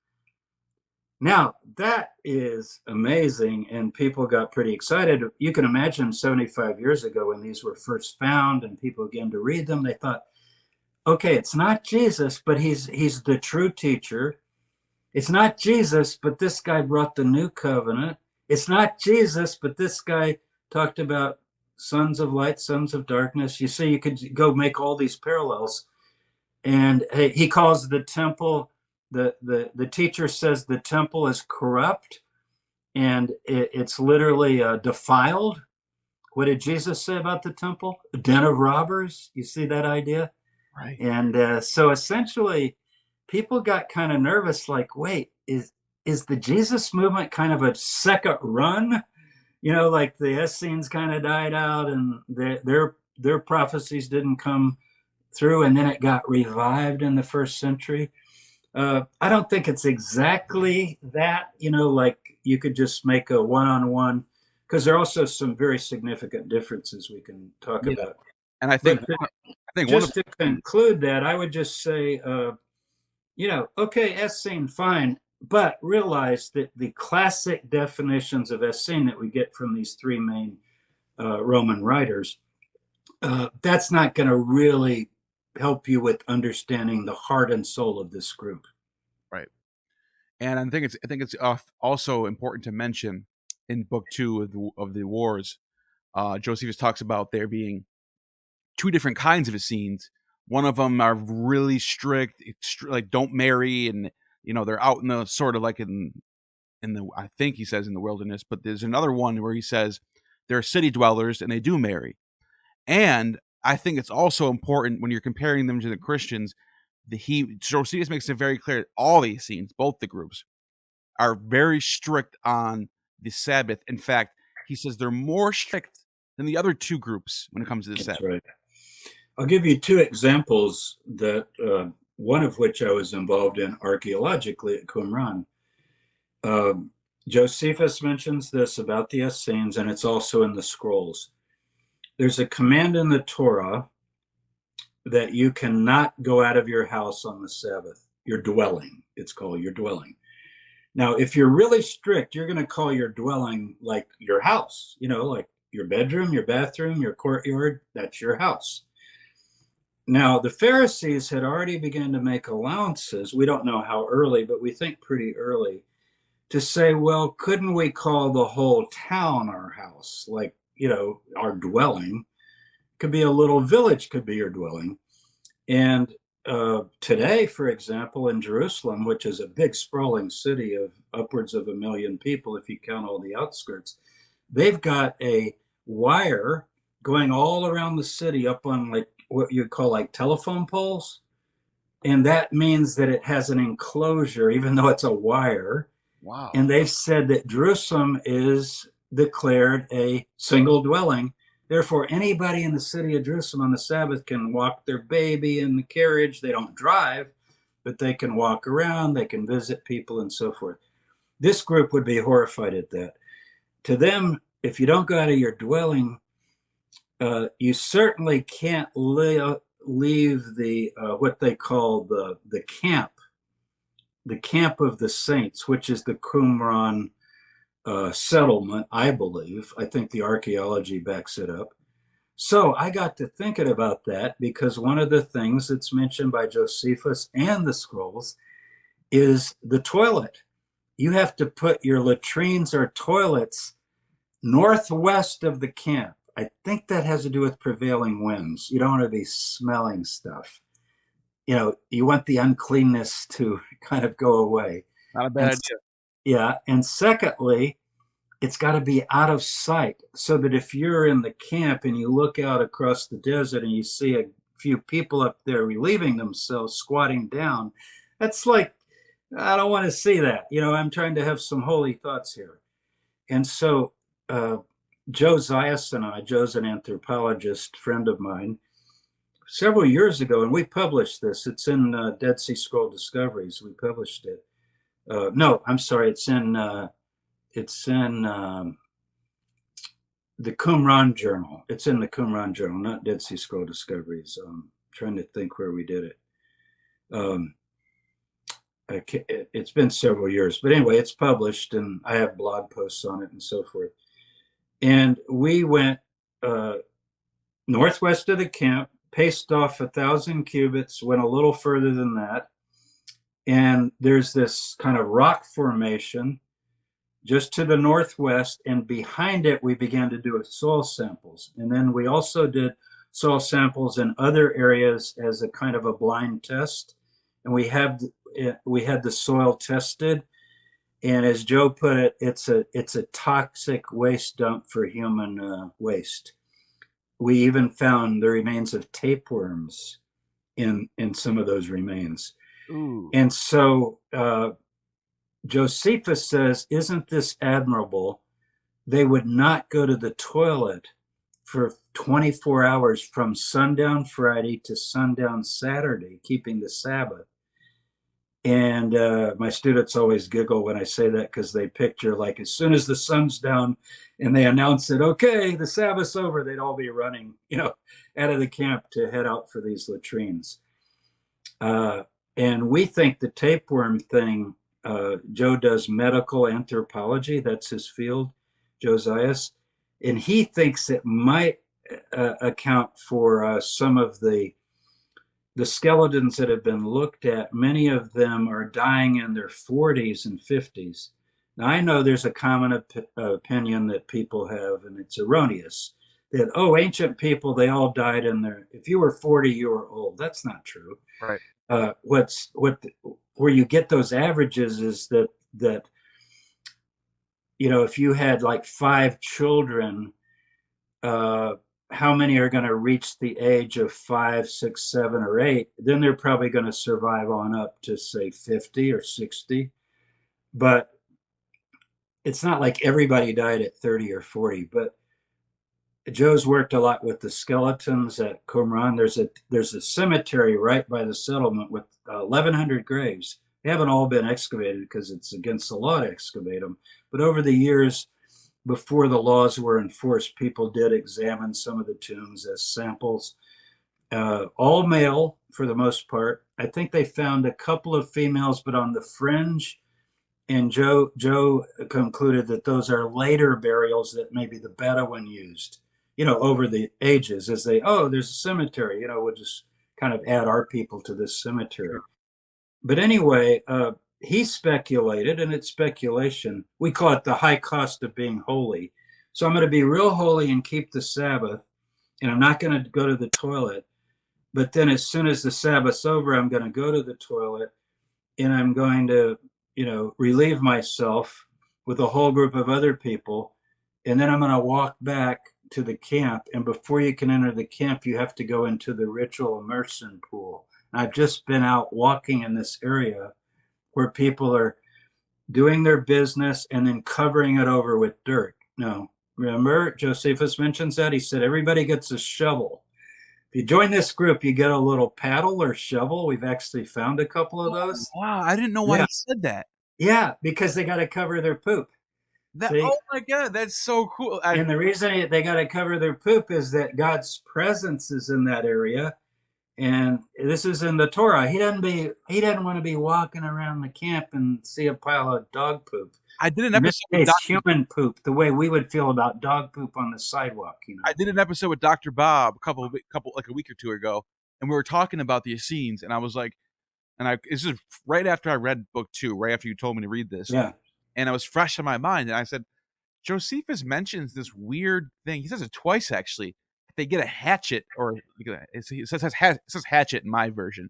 Now, that is amazing, and people got pretty excited. You can imagine 75 years ago when these were first found and people began to read them, they thought, okay, it's not Jesus, but he's the true teacher. It's not Jesus, but this guy brought the new covenant. It's not Jesus, but this guy talked about sons of light, sons of darkness. You see, you could go make all these parallels. And he calls the temple, the teacher says the temple is corrupt and it's literally defiled. What did Jesus say about the temple? A den of robbers. You see that idea? Right. And so essentially, people got kind of nervous, like, wait, is the Jesus movement kind of a second run? Like the Essenes kind of died out and their prophecies didn't come through, and then it got revived in the first century. I don't think it's exactly that, like you could just make a one-on-one, because there are also some very significant differences we can talk about. And I think just to conclude that, I would just say, okay, Essene, fine, but realize that the classic definitions of Essene that we get from these three main Roman writers That's not going to really help you with understanding the heart and soul of this group. Right. And I think it's also important to mention in book 2 of the Wars, Josephus talks about there being two different kinds of Essenes. One of them are really strict, like don't marry, and they're out in the sort of like in the, I think he says in the wilderness. But there's another one where he says they're city dwellers and they do marry. And I think it's also important when you're comparing them to the Christians. Josephus makes it very clear that all the Essenes, both the groups, are very strict on the Sabbath. In fact, he says they're more strict than the other two groups when it comes to the Sabbath. Right. I'll give you two examples that one of which I was involved in archaeologically at Qumran. Josephus mentions this about the Essenes, and it's also in the scrolls. There's a command in the Torah that you cannot go out of your house on the Sabbath. Your dwelling, it's called your dwelling. Now, if you're really strict, you're going to call your dwelling like your house, like your bedroom, your bathroom, your courtyard, that's your house. Now, the Pharisees had already begun to make allowances. We don't know how early, but we think pretty early, to say, well, couldn't we call the whole town our house? Like, our dwelling. Could be a little village, could be your dwelling. And today, for example, in Jerusalem, which is a big sprawling city of upwards of 1 million people, if you count all the outskirts, they've got a wire going all around the city up on like what you'd call like telephone poles. And that means that it has an enclosure, even though it's a wire. Wow. And they've said that Jerusalem is declared a single dwelling. Therefore, anybody in the city of Jerusalem on the Sabbath can walk their baby in the carriage. They don't drive, but they can walk around, they can visit people and so forth. This group would be horrified at that. To them, if you don't go out of your dwelling, you certainly can't leave the what they call the camp of the saints, which is the Qumran settlement, I believe. I think the archaeology backs it up. So I got to thinking about that, because one of the things that's mentioned by Josephus and the scrolls is the toilet. You have to put your latrines or toilets northwest of the camp. I think that has to do with prevailing winds. You don't want to be smelling stuff. You want the uncleanness to kind of go away. Not a bad idea. Yeah. And secondly, it's got to be out of sight, so that if you're in the camp and you look out across the desert and you see a few people up there relieving themselves, squatting down, that's like, I don't want to see that. I'm trying to have some holy thoughts here. And so Josias and I, Joe's an anthropologist friend of mine, several years ago, and we published this. It's in Dead Sea Scroll Discoveries. We published it. No, I'm sorry. It's in the Qumran Journal. It's in the Qumran Journal, not Dead Sea Scroll Discoveries. Trying to think where we did it. It's been several years, but anyway, it's published, and I have blog posts on it and so forth. And we went northwest of the camp, paced off 1,000 cubits, went a little further than that. And there's this kind of rock formation just to the northwest, and behind it, we began to do soil samples. And then we also did soil samples in other areas as a kind of a blind test. And we had the soil tested. And as Joe put it, it's a toxic waste dump for human waste. We even found the remains of tapeworms in some of those remains. Ooh. And so Josephus says, isn't this admirable? They would not go to the toilet for 24 hours from sundown Friday to sundown Saturday, keeping the Sabbath. And my students always giggle when I say that, because they picture like as soon as the sun's down and they announce it, okay, the Sabbath's over, they'd all be running, out of the camp to head out for these latrines. And we think the tapeworm thing, Joe does medical anthropology, that's his field, Josias, and he thinks it might account for some of the skeletons that have been looked at. Many of them are dying in their 40s and 50s. Now, I know there's a common opinion that people have, and it's erroneous, that, oh, ancient people, they all died in their, if you were 40, you were old. That's not true. Right. Where you get those averages is that if you had like 5 children, how many are going to reach the age of 5, 6, 7, or 8? Then they're probably going to survive on up to, say, 50 or 60. But it's not like everybody died at 30 or 40. But Joe's worked a lot with the skeletons at Qumran. There's a cemetery right by the settlement with 1,100 graves. They haven't all been excavated because it's against the law to excavate them. But over the years, before the laws were enforced, people did examine some of the tombs as samples. All male for the most part. I think they found a couple of females, but on the fringe. And Joe concluded that those are later burials that maybe the Bedouin used, over the ages as there's a cemetery, we'll just kind of add our people to this cemetery. Sure. But anyway, he speculated, and it's speculation. We call it the high cost of being holy. So I'm going to be real holy and keep the Sabbath, and I'm not going to go to the toilet. But then as soon as the Sabbath's over, I'm going to go to the toilet, and I'm going to, relieve myself with a whole group of other people. And then I'm going to walk back to the camp. And before you can enter the camp, you have to go into the ritual immersion pool. And I've just been out walking in this area where people are doing their business and then covering it over with dirt. Now, remember, Josephus mentions that. He said, everybody gets a shovel. If you join this group, you get a little paddle or shovel. We've actually found a couple of those. Wow, I didn't know why he said that. Yeah, because they got to cover their poop. Oh my God, that's so cool. And the reason they got to cover their poop is that God's presence is in that area. And this is in the Torah. He doesn't want to be walking around the camp and see a pile of dog poop. I did an episode with human poop, the way we would feel about dog poop on the sidewalk. I did an episode with Dr. Bob like a week or two ago, and we were talking about the Essenes, and I was like, this is right after I read book 2, right after you told me to read this. Yeah. And it was fresh in my mind, and I said, Josephus mentions this weird thing. He says it twice, actually. They get a hatchet, or it says hatchet in my version,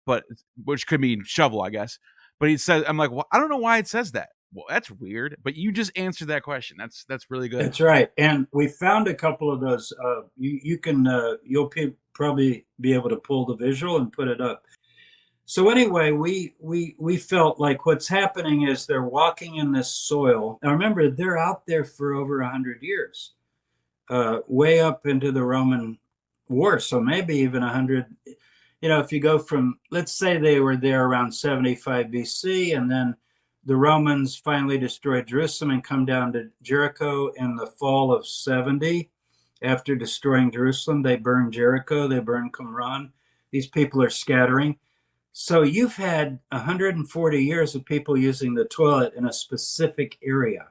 but which could mean shovel, I guess. But he says, I'm like, well, I don't know why it says that. Well, that's weird. But you just answered that question. That's really good. That's right. And we found a couple of those. You'll probably be able to pull the visual and put it up. So anyway, we felt like what's happening is they're walking in this soil. Now remember, they're out there for over 100 years, way up into the Roman war. So maybe even 100. If you go from, let's say they were there around 75 BC, and then the Romans finally destroyed Jerusalem and come down to Jericho in the fall of 70. After destroying Jerusalem, they burned Jericho, they burned Qumran. These people are scattering. So you've had 140 years of people using the toilet in a specific area.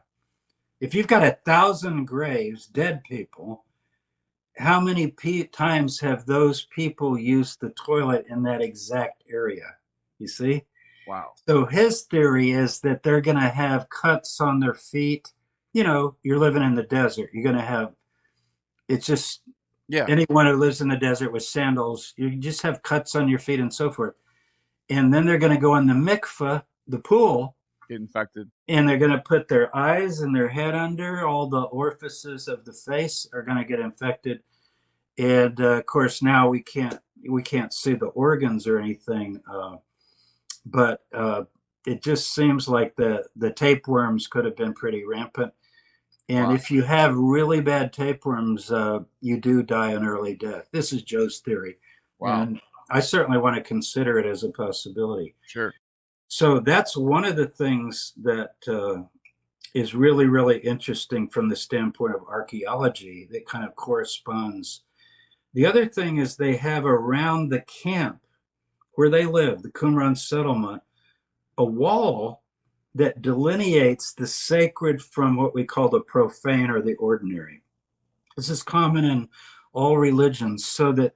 If you've got 1,000 graves, dead people, how many times have those people used the toilet in that exact area? You see? Wow. So his theory is that they're going to have cuts on their feet. You're living in the desert. You're going to have, it's just, anyone who lives in the desert with sandals, you just have cuts on your feet and so forth. And then they're going to go in the mikveh, the pool. Get infected. And they're going to put their eyes and their head under. All the orifices of the face are going to get infected. And of course, now we can't see the organs or anything. But it just seems like the tapeworms could have been pretty rampant. And if you have really bad tapeworms, you do die an early death. This is Joe's theory. Wow. And I certainly want to consider it as a possibility. Sure. So that's one of the things that is really, really interesting from the standpoint of archaeology that kind of corresponds. The other thing is they have around the camp where they live, the Qumran settlement, a wall that delineates the sacred from what we call the profane or the ordinary. This is common in all religions, so that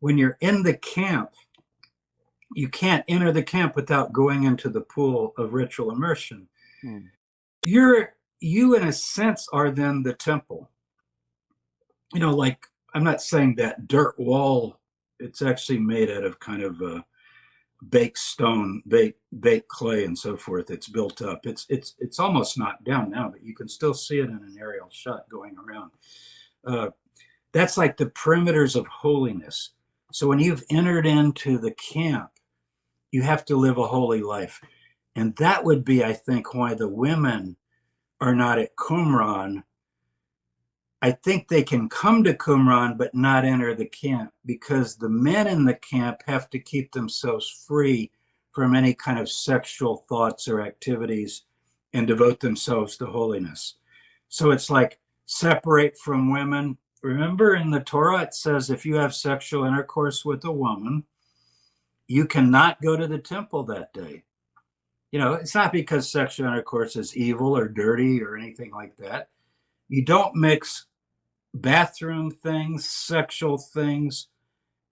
when you're in the camp, you can't enter the camp without going into the pool of ritual immersion. Hmm. You in a sense are then the temple. Like, I'm not saying that dirt wall, it's actually made out of kind of baked stone, baked clay and so forth. It's built up. It's almost knocked down now, but you can still see it in an aerial shot going around. That's like the perimeters of holiness. So when you've entered into the camp, you have to live a holy life. And that would be, I think, why the women are not at Qumran. I think they can come to Qumran but not enter the camp, because the men in the camp have to keep themselves free from any kind of sexual thoughts or activities and devote themselves to holiness. So it's like separate from women. Remember, in the Torah, it says if you have sexual intercourse with a woman, you cannot go to the temple that day. It's not because sexual intercourse is evil or dirty or anything like that. You don't mix bathroom things, sexual things.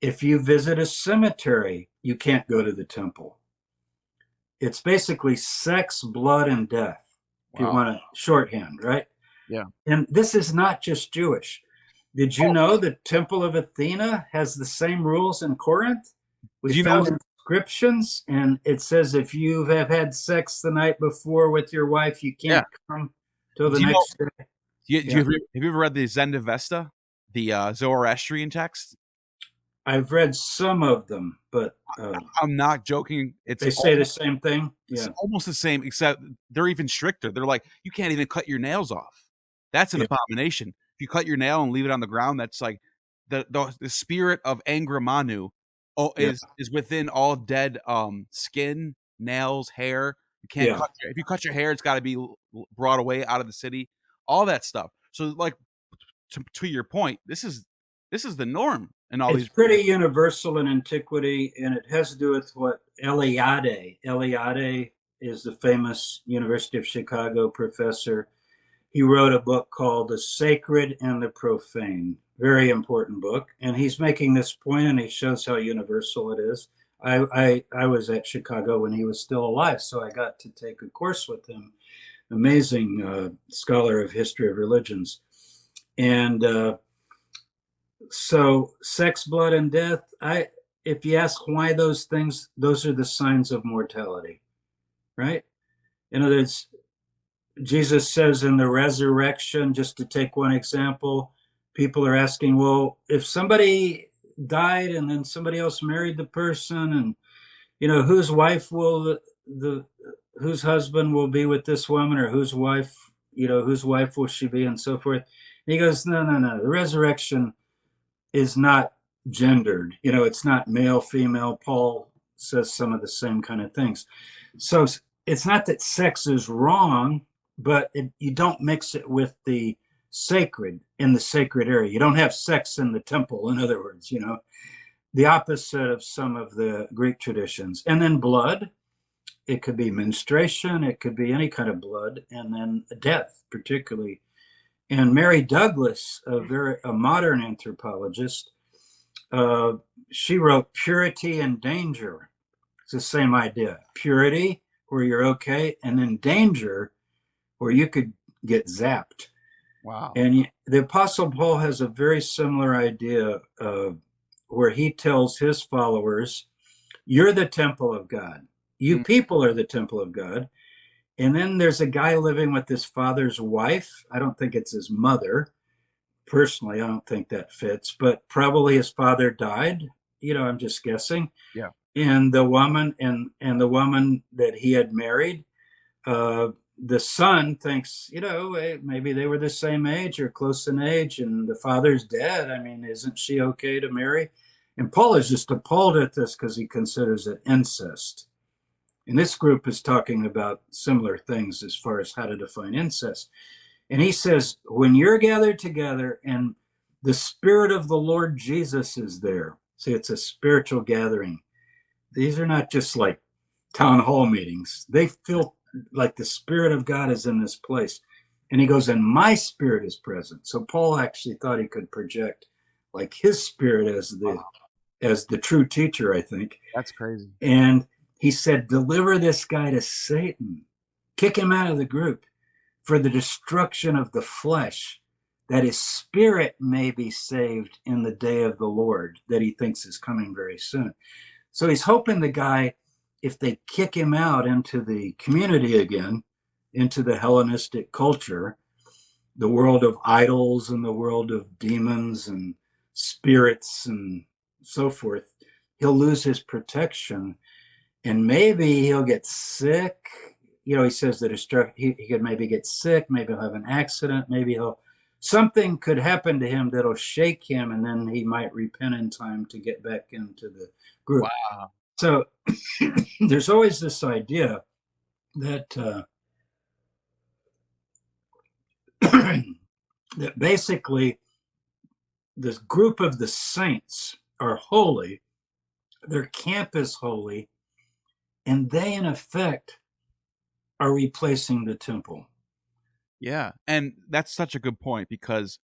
If you visit a cemetery, you can't go to the temple. It's basically sex, blood, and death, if you want to shorthand, right? Yeah. And this is not just Jewish. Did you know the Temple of Athena has the same rules in Corinth? We found inscriptions, and it says if you have had sex the night before with your wife, you can't come till the next day. Have you ever read the Zendavesta, the Zoroastrian text? I've read some of them, but I'm not joking. They say the same thing. It's almost the same, except they're even stricter. They're like, you can't even cut your nails off. That's an abomination. If you cut your nail and leave it on the ground, that's like the spirit of Angramanu is within all dead skin, nails, hair. You can't cut if you cut your hair, it's got to be brought away out of the city. All that stuff. So, like, to your point, this is the norm in all these. It's pretty universal in antiquity, and it has to do with what Eliade is the famous University of Chicago professor. He wrote a book called The Sacred and the Profane. Very important book. And he's making this point, and he shows how universal it is. I was at Chicago when he was still alive, so I got to take a course with him. Amazing scholar of history of religions. And so sex, blood, and death, if you ask why those things, those are the signs of mortality, right? In other words, Jesus says in the resurrection, just to take one example, people are asking, well, if somebody died and then somebody else married the person, and whose wife will whose husband will be with this woman, or whose wife will she be, and so forth. And he goes, no, the resurrection is not gendered. It's not male, female. Paul says some of the same kind of things. So it's not that sex is wrong, but you don't mix it with the sacred in the sacred area. You don't have sex in the temple, in other words, the opposite of some of the Greek traditions. And then blood, it could be menstruation, it could be any kind of blood, and then death, particularly. And Mary Douglas, a modern anthropologist, she wrote Purity and Danger. It's the same idea. Purity, where you're okay, and then danger, where you could get zapped. Wow. And the Apostle Paul has a very similar idea where he tells his followers, you're the temple of God. You people are the temple of God. And then there's a guy living with his father's wife. I don't think it's his mother. Personally, I don't think that fits, but probably his father died. I'm just guessing. Yeah. And the woman the woman that he had married, the son thinks, maybe they were the same age or close in age, and the father's dead. I mean, isn't she okay to marry? And Paul is just appalled at this because he considers it incest. And this group is talking about similar things as far as how to define incest. And he says, when you're gathered together and the Spirit of the Lord Jesus is there, see, it's a spiritual gathering. These are not just like town hall meetings. They feel like the Spirit of God is in this place. And he goes, and my spirit is present. So Paul actually thought he could project like his spirit as the true teacher, I think. That's crazy. And he said, deliver this guy to Satan, kick him out of the group for the destruction of the flesh, that his spirit may be saved in the day of the Lord, that he thinks is coming very soon. So he's hoping the guy, if they kick him out into the community again, into the Hellenistic culture, the world of idols and the world of demons and spirits and so forth, he'll lose his protection, and maybe he'll get sick. You know, he says that he could maybe get sick, maybe he'll have an accident, maybe something could happen to him that'll shake him, and then he might repent in time to get back into the group. Wow. So there's always this idea that that basically this group of the saints are holy, their camp is holy, and they in effect are replacing the temple. Yeah, and that's such a good point, because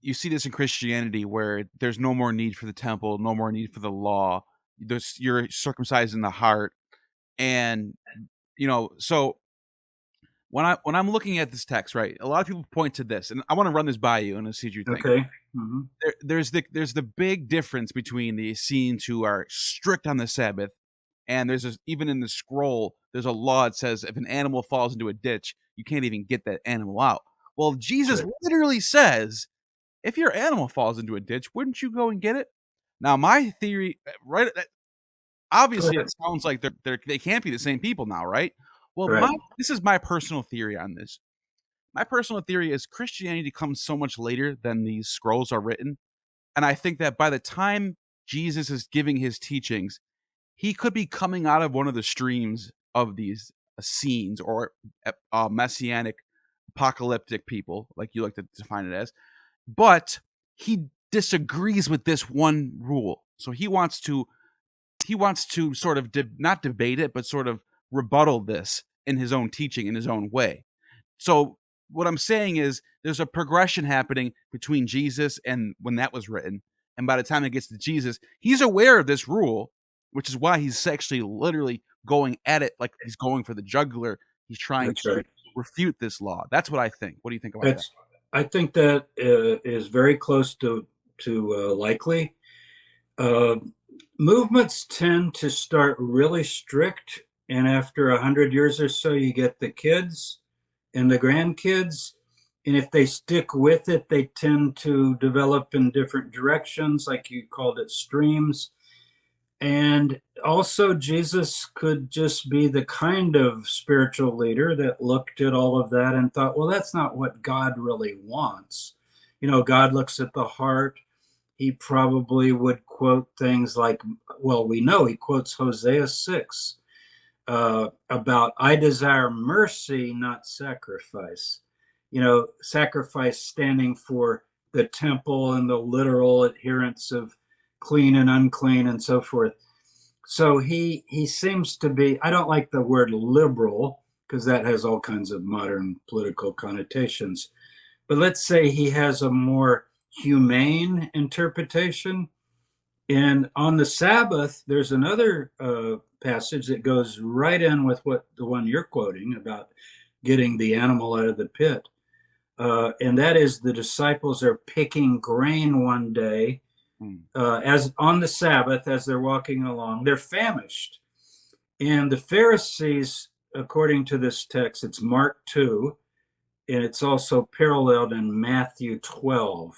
you see this in Christianity where there's no more need for the temple, no more need for the law. You're circumcised in the heart, and so when I'm looking at this text, right, a lot of people point to this, and I want to run this by you and see what you think. Okay. Mm-hmm. There's the big difference between the Essenes, who are strict on the Sabbath, and even in the scroll, there's a law that says if an animal falls into a ditch, you can't even get that animal out. Well, Jesus literally says, if your animal falls into a ditch, wouldn't you go and get it? Now, my theory, right? Obviously, it sounds like they can't be the same people now, right? Well, this is my personal theory on this. My personal theory is Christianity comes so much later than these scrolls are written, and I think that by the time Jesus is giving his teachings, he could be coming out of one of the streams of these Essenes or messianic, apocalyptic people, like you like to define it as. But he disagrees with this one rule, so he wants to sort of not debate it, but sort of rebuttal this in his own teaching, in his own way. So what I'm saying is there's a progression happening between Jesus and when that was written, and by the time it gets to Jesus, he's aware of this rule, which is why he's actually literally going at it like he's going for the jugular. He's trying to refute this law. That's what I think. What do you think about that? I think that is very close to likely. Movements tend to start really strict, and after 100 years or so, you get the kids and the grandkids, and if they stick with it, they tend to develop in different directions, like you called it, streams. And also, Jesus could just be the kind of spiritual leader that looked at all of that and thought, well, that's not what God really wants. You know, God looks at the heart. He probably would quote things like, well, we know he quotes Hosea 6 about, I desire mercy, not sacrifice. You know, sacrifice standing for the temple and the literal adherence of clean and unclean and so forth. So he seems to be, I don't like the word liberal because that has all kinds of modern political connotations, but let's say he has a more humane interpretation. And on the Sabbath, there's another passage that goes right in with the one you're quoting about getting the animal out of the pit. And that is the disciples are picking grain one day as on the Sabbath, as they're walking along. They're famished. And the Pharisees, according to this text, it's Mark 2, and it's also paralleled in Matthew 12.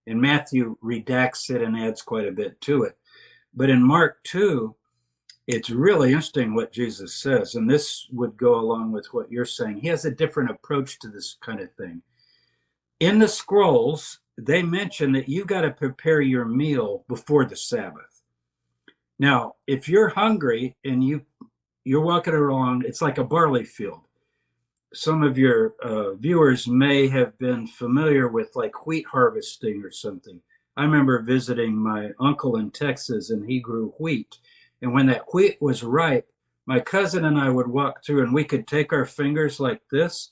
And Matthew redacts it and adds quite a bit to it. But in Mark 2, it's really interesting what Jesus says. And this would go along with what you're saying. He has a different approach to this kind of thing. In the scrolls, they mention that you got to prepare your meal before the Sabbath. Now, if you're hungry and you're walking along, it's like a barley field. Some of your viewers may have been familiar with like wheat harvesting or something. I remember visiting my uncle in Texas, and he grew wheat. And when that wheat was ripe, my cousin and I would walk through, and we could take our fingers like this,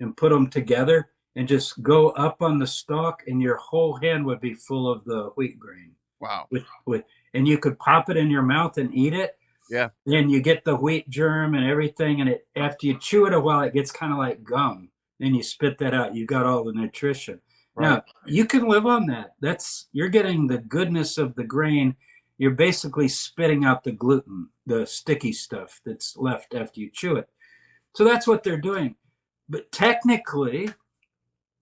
and put them together and just go up on the stalk, and your whole hand would be full of the wheat grain. Wow. And you could pop it in your mouth and eat it. Yeah. And you get the wheat germ and everything, and after you chew it a while, it gets kind of like gum. Then you spit that out. You got all the nutrition. Right. Now you can live on that. You're getting the goodness of the grain. You're basically spitting out the gluten, the sticky stuff that's left after you chew it. So that's what they're doing. But technically,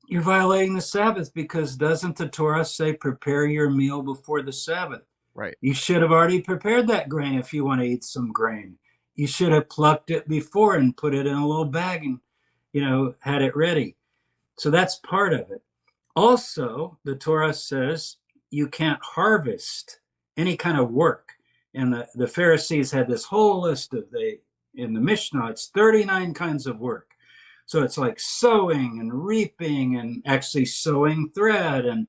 you're violating the Sabbath, because doesn't the Torah say prepare your meal before the Sabbath? Right. You should have already prepared that grain if you want to eat some grain. You should have plucked it before and put it in a little bag and, had it ready. So that's part of it. Also, the Torah says you can't harvest any kind of work. And the Pharisees had this whole list in the Mishnah, it's 39 kinds of work. So it's like sowing and reaping and actually sewing thread and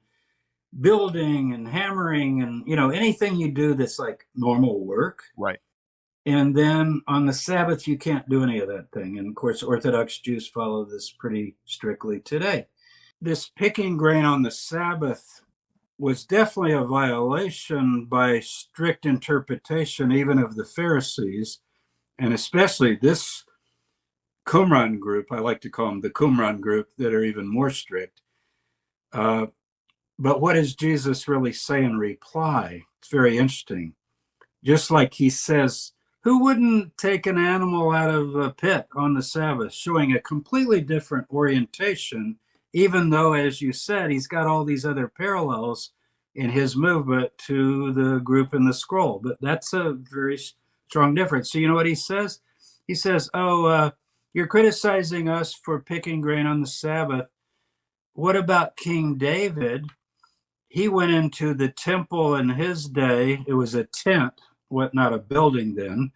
building and hammering and, anything you do that's like normal work. Right. And then on the Sabbath, you can't do any of that thing. And of course, Orthodox Jews follow this pretty strictly today. This picking grain on the Sabbath was definitely a violation by strict interpretation, even of the Pharisees, and especially this Qumran group. I like to call them the Qumran group, that are even more strict. But what does Jesus really say in reply? It's very interesting. Just like he says, who wouldn't take an animal out of a pit on the Sabbath, showing a completely different orientation, even though, as you said, he's got all these other parallels in his movement to the group in the scroll. But that's a very strong difference. So you know what he says? He says, you're criticizing us for picking grain on the Sabbath. What about King David? He went into the temple in his day. It was a tent, not a building then.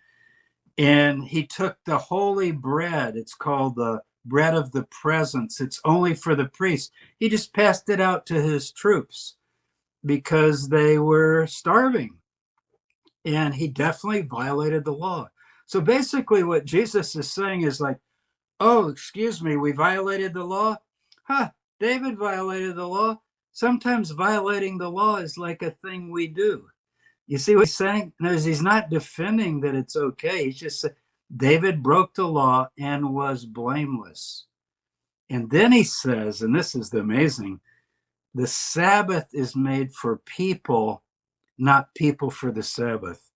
And he took the holy bread. It's called the bread of the presence. It's only for the priests. He just passed it out to his troops because they were starving. And he definitely violated the law. So basically what Jesus is saying is like, oh, excuse me, we violated the law? David violated the law. Sometimes violating the law is like a thing we do. You see what he's saying? No, he's not defending that it's okay. He's just saying David broke the law and was blameless. And then he says, and this is the amazing, the Sabbath is made for people, not people for the Sabbath.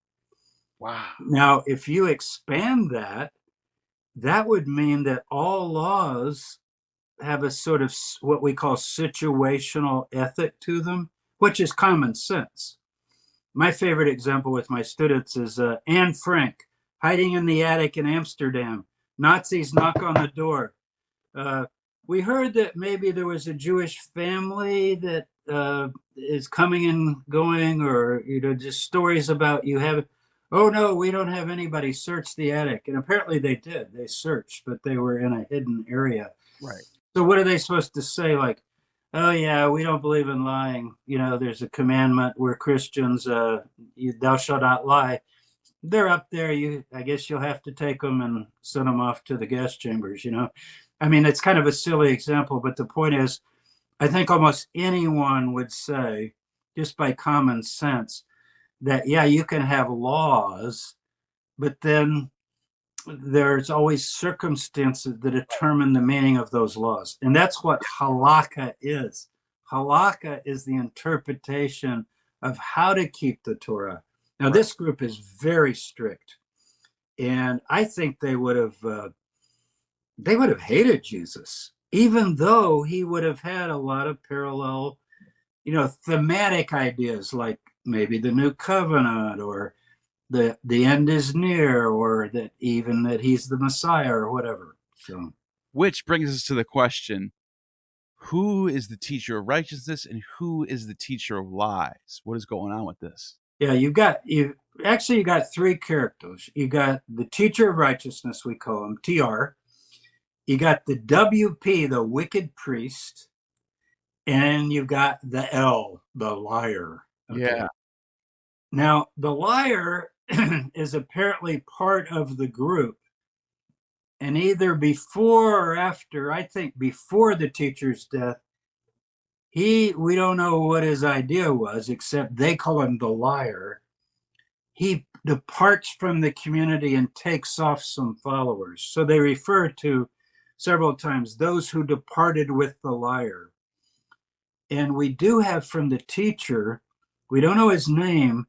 Wow. Now, if you expand that, that would mean that all laws have a sort of what we call situational ethic to them, which is common sense. My favorite example with my students is Anne Frank hiding in the attic in Amsterdam. Nazis knock on the door. We heard that maybe there was a Jewish family that is coming and going, or just stories about you have. Oh no, we don't have anybody. Search the attic, and apparently they did. They searched, but they were in a hidden area. Right. So what are they supposed to say? Like, oh yeah, we don't believe in lying. There's a commandment. We're Christians. Thou shalt not lie. They're up there. I guess you'll have to take them and send them off to the gas chambers. I mean, it's kind of a silly example, but the point is, I think almost anyone would say, just by common sense, that yeah, you can have laws, but then there's always circumstances that determine the meaning of those laws. And that's what halakha is. Halakha is the interpretation of how to keep the Torah. Now, this group is very strict. And I think they would have hated Jesus, even though he would have had a lot of parallel, thematic ideas, like maybe the new covenant, or the end is near, or that he's the Messiah, or whatever. So, which brings us to the question: who is the teacher of righteousness and who is the teacher of lies? What is going on with this? Yeah, you got three characters. You got the teacher of righteousness, we call him TR. You got the WP, the wicked priest, and you've got the L, the liar. Okay? Yeah. Now, the liar is apparently part of the group, And either before or after, I think before the teacher's death, we don't know what his idea was, except they call him the liar. He departs from the community and takes off some followers. So they refer to several times those who departed with the liar. And we do have from the teacher, we don't know his name,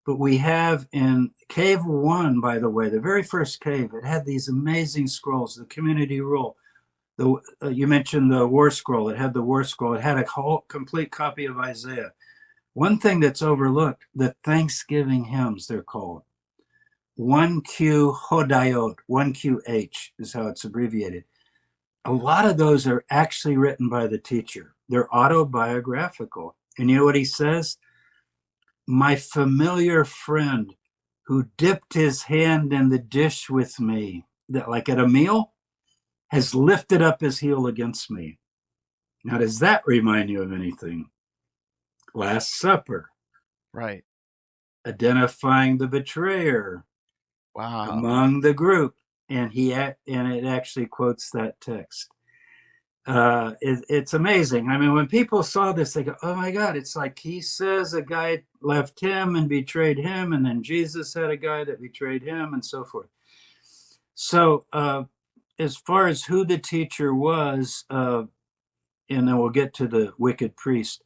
but we have in cave 1, by the way, the very first cave, it had these amazing scrolls, the community rule. You mentioned the war scroll. It had the war scroll. It had a whole complete copy of Isaiah. One thing that's overlooked, the Thanksgiving hymns, they're called. 1Q Hodayot, 1QH is how it's abbreviated. A lot of those are actually written by the teacher. They're autobiographical. And you know what he says? My familiar friend who dipped his hand in the dish with me, like at a meal, has lifted up his heel against me. Now, does that remind you of anything? Last Supper. Right. Identifying the betrayer. Wow. Among the group. And it actually quotes that text. It's amazing. I mean, when people saw this, they go, oh my God, it's like he says a guy left him and betrayed him, and then Jesus had a guy that betrayed him, and so forth. So as far as who the teacher was, and then we'll get to the wicked priest.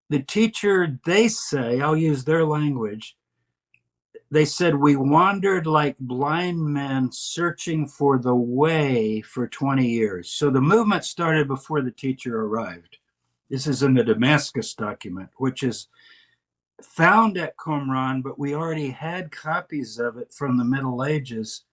The teacher, they say, I'll use their language, they said, we wandered like blind men searching for the way for 20 years. So the movement started before the teacher arrived. This is in the Damascus document, which is found at Qumran, but we already had copies of it from the Middle Ages.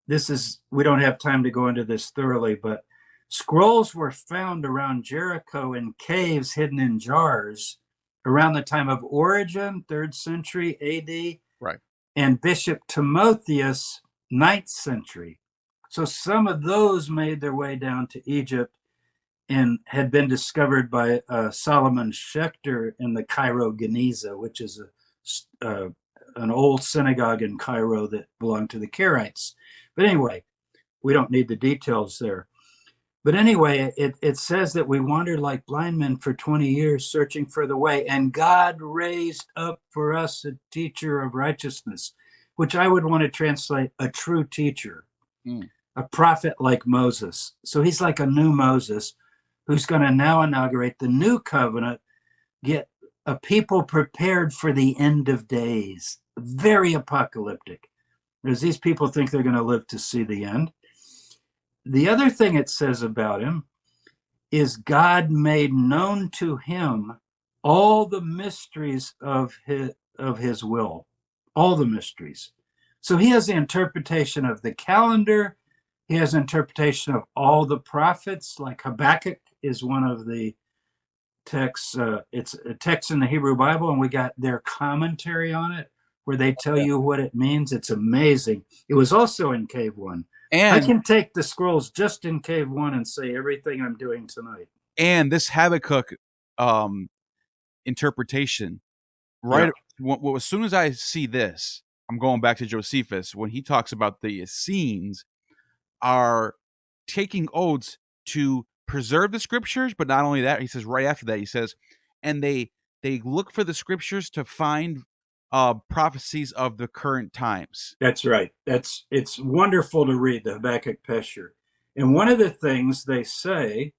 We don't have time to go into this thoroughly, but scrolls were found around Jericho in caves hidden in jars around the time of Origen, 3rd century AD. Right. And Bishop Timotheus, 9th century. So some of those made their way down to Egypt and had been discovered by Solomon Schechter in the Cairo Geniza, which is an old synagogue in Cairo that belonged to the Karaites. But anyway, we don't need the details there. But anyway, it says that we wandered like blind men for 20 years searching for the way, and God raised up for us a teacher of righteousness, which I would want to translate a true teacher, a prophet like Moses. So he's like a new Moses who's going to now inaugurate the new covenant, get a people prepared for the end of days. Very apocalyptic. Because these people think they're going to live to see the end. The other thing it says about him is God made known to him all the mysteries of his will, all the mysteries. So he has the interpretation of the calendar. He has interpretation of all the prophets, like Habakkuk is one of the texts. It's a text in the Hebrew Bible, and we got their commentary on it, where they tell you what it means. It's amazing. It was also in Cave 1. And I can take the scrolls just in Cave 1 and say everything I'm doing tonight. And this Habakkuk interpretation, right? Yeah. As soon as I see this, I'm going back to Josephus when he talks about the Essenes are taking oaths to preserve the scriptures, but not only that, he says right after that, he says, and they look for the scriptures to find prophecies of the current times. That's right. It's wonderful to read the Habakkuk Pesher. And one of the things they say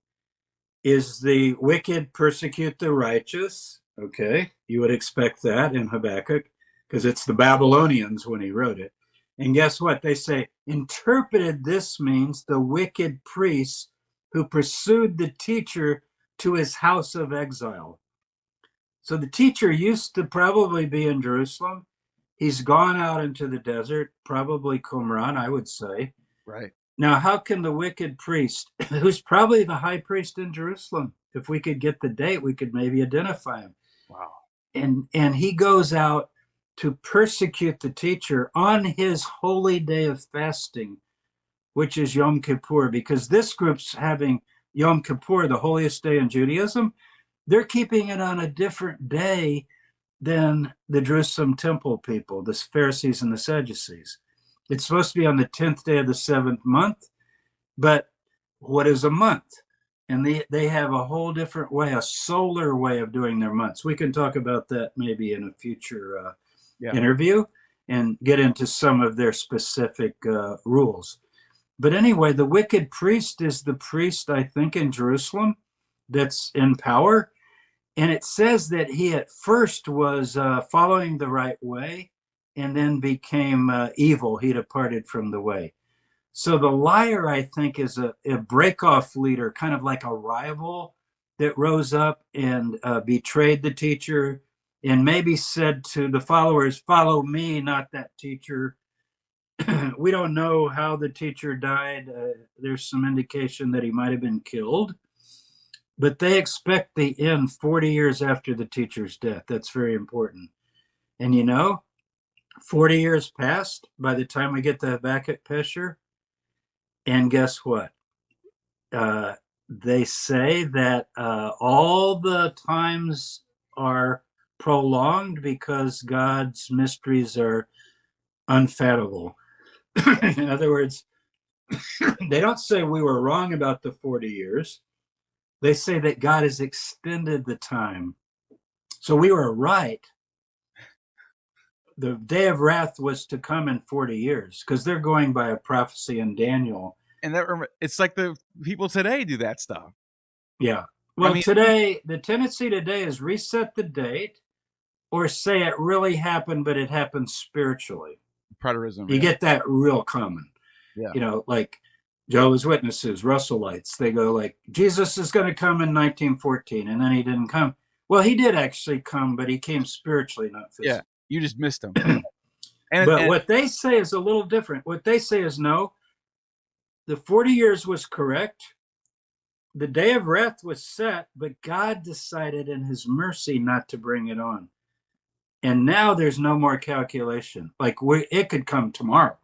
is the wicked persecute the righteous. Okay, you would expect that in Habakkuk because it's the Babylonians when he wrote it. And guess what? They say, interpreted, this means the wicked priests who pursued the teacher to his house of exile. So the teacher used to probably be in Jerusalem. He's gone out into the desert, probably Qumran, I would say. Right. Now, how can the wicked priest, who's probably the high priest in Jerusalem, if we could get the date, we could maybe identify him. Wow. And he goes out to persecute the teacher on his holy day of fasting, which is Yom Kippur, because this group's having Yom Kippur, the holiest day in Judaism. They're keeping it on a different day than the Jerusalem temple people, the Pharisees and the Sadducees. It's supposed to be on the 10th day of the 7th month, but what is a month? And they have a whole different way, a solar way of doing their months. We can talk about that maybe in a future interview and get into some of their specific rules. But anyway, the wicked priest is the priest, I think, in Jerusalem that's in power. And it says that he at first was following the right way and then became evil. He departed from the way. So the liar, I think, is a break-off leader, kind of like a rival that rose up and betrayed the teacher and maybe said to the followers, follow me, not that teacher. We don't know how the teacher died. There's some indication that he might have been killed. But they expect the end 40 years after the teacher's death. That's very important. And 40 years passed by the time we get to Habakkuk Pesher. And guess what? They say that all the times are prolonged because God's mysteries are unfathomable. In other words, they don't say we were wrong about the 40 years. They say that God has extended the time. So we were right. The day of wrath was to come in 40 years because they're going by a prophecy in Daniel. And it's like the people today do that stuff. Yeah. Well, today, the tendency today is reset the date or say it really happened, but it happened spiritually. Preterism. You get that real common. Yeah. Like Jehovah's Witnesses, Russellites, they go like, Jesus is going to come in 1914, and then he didn't come. Well, he did actually come, but he came spiritually, not physically. Yeah, you just missed him. But what they say is a little different. What they say is, no, the 40 years was correct. The day of wrath was set, but God decided in his mercy not to bring it on. And now there's no more calculation. Like it could come tomorrow,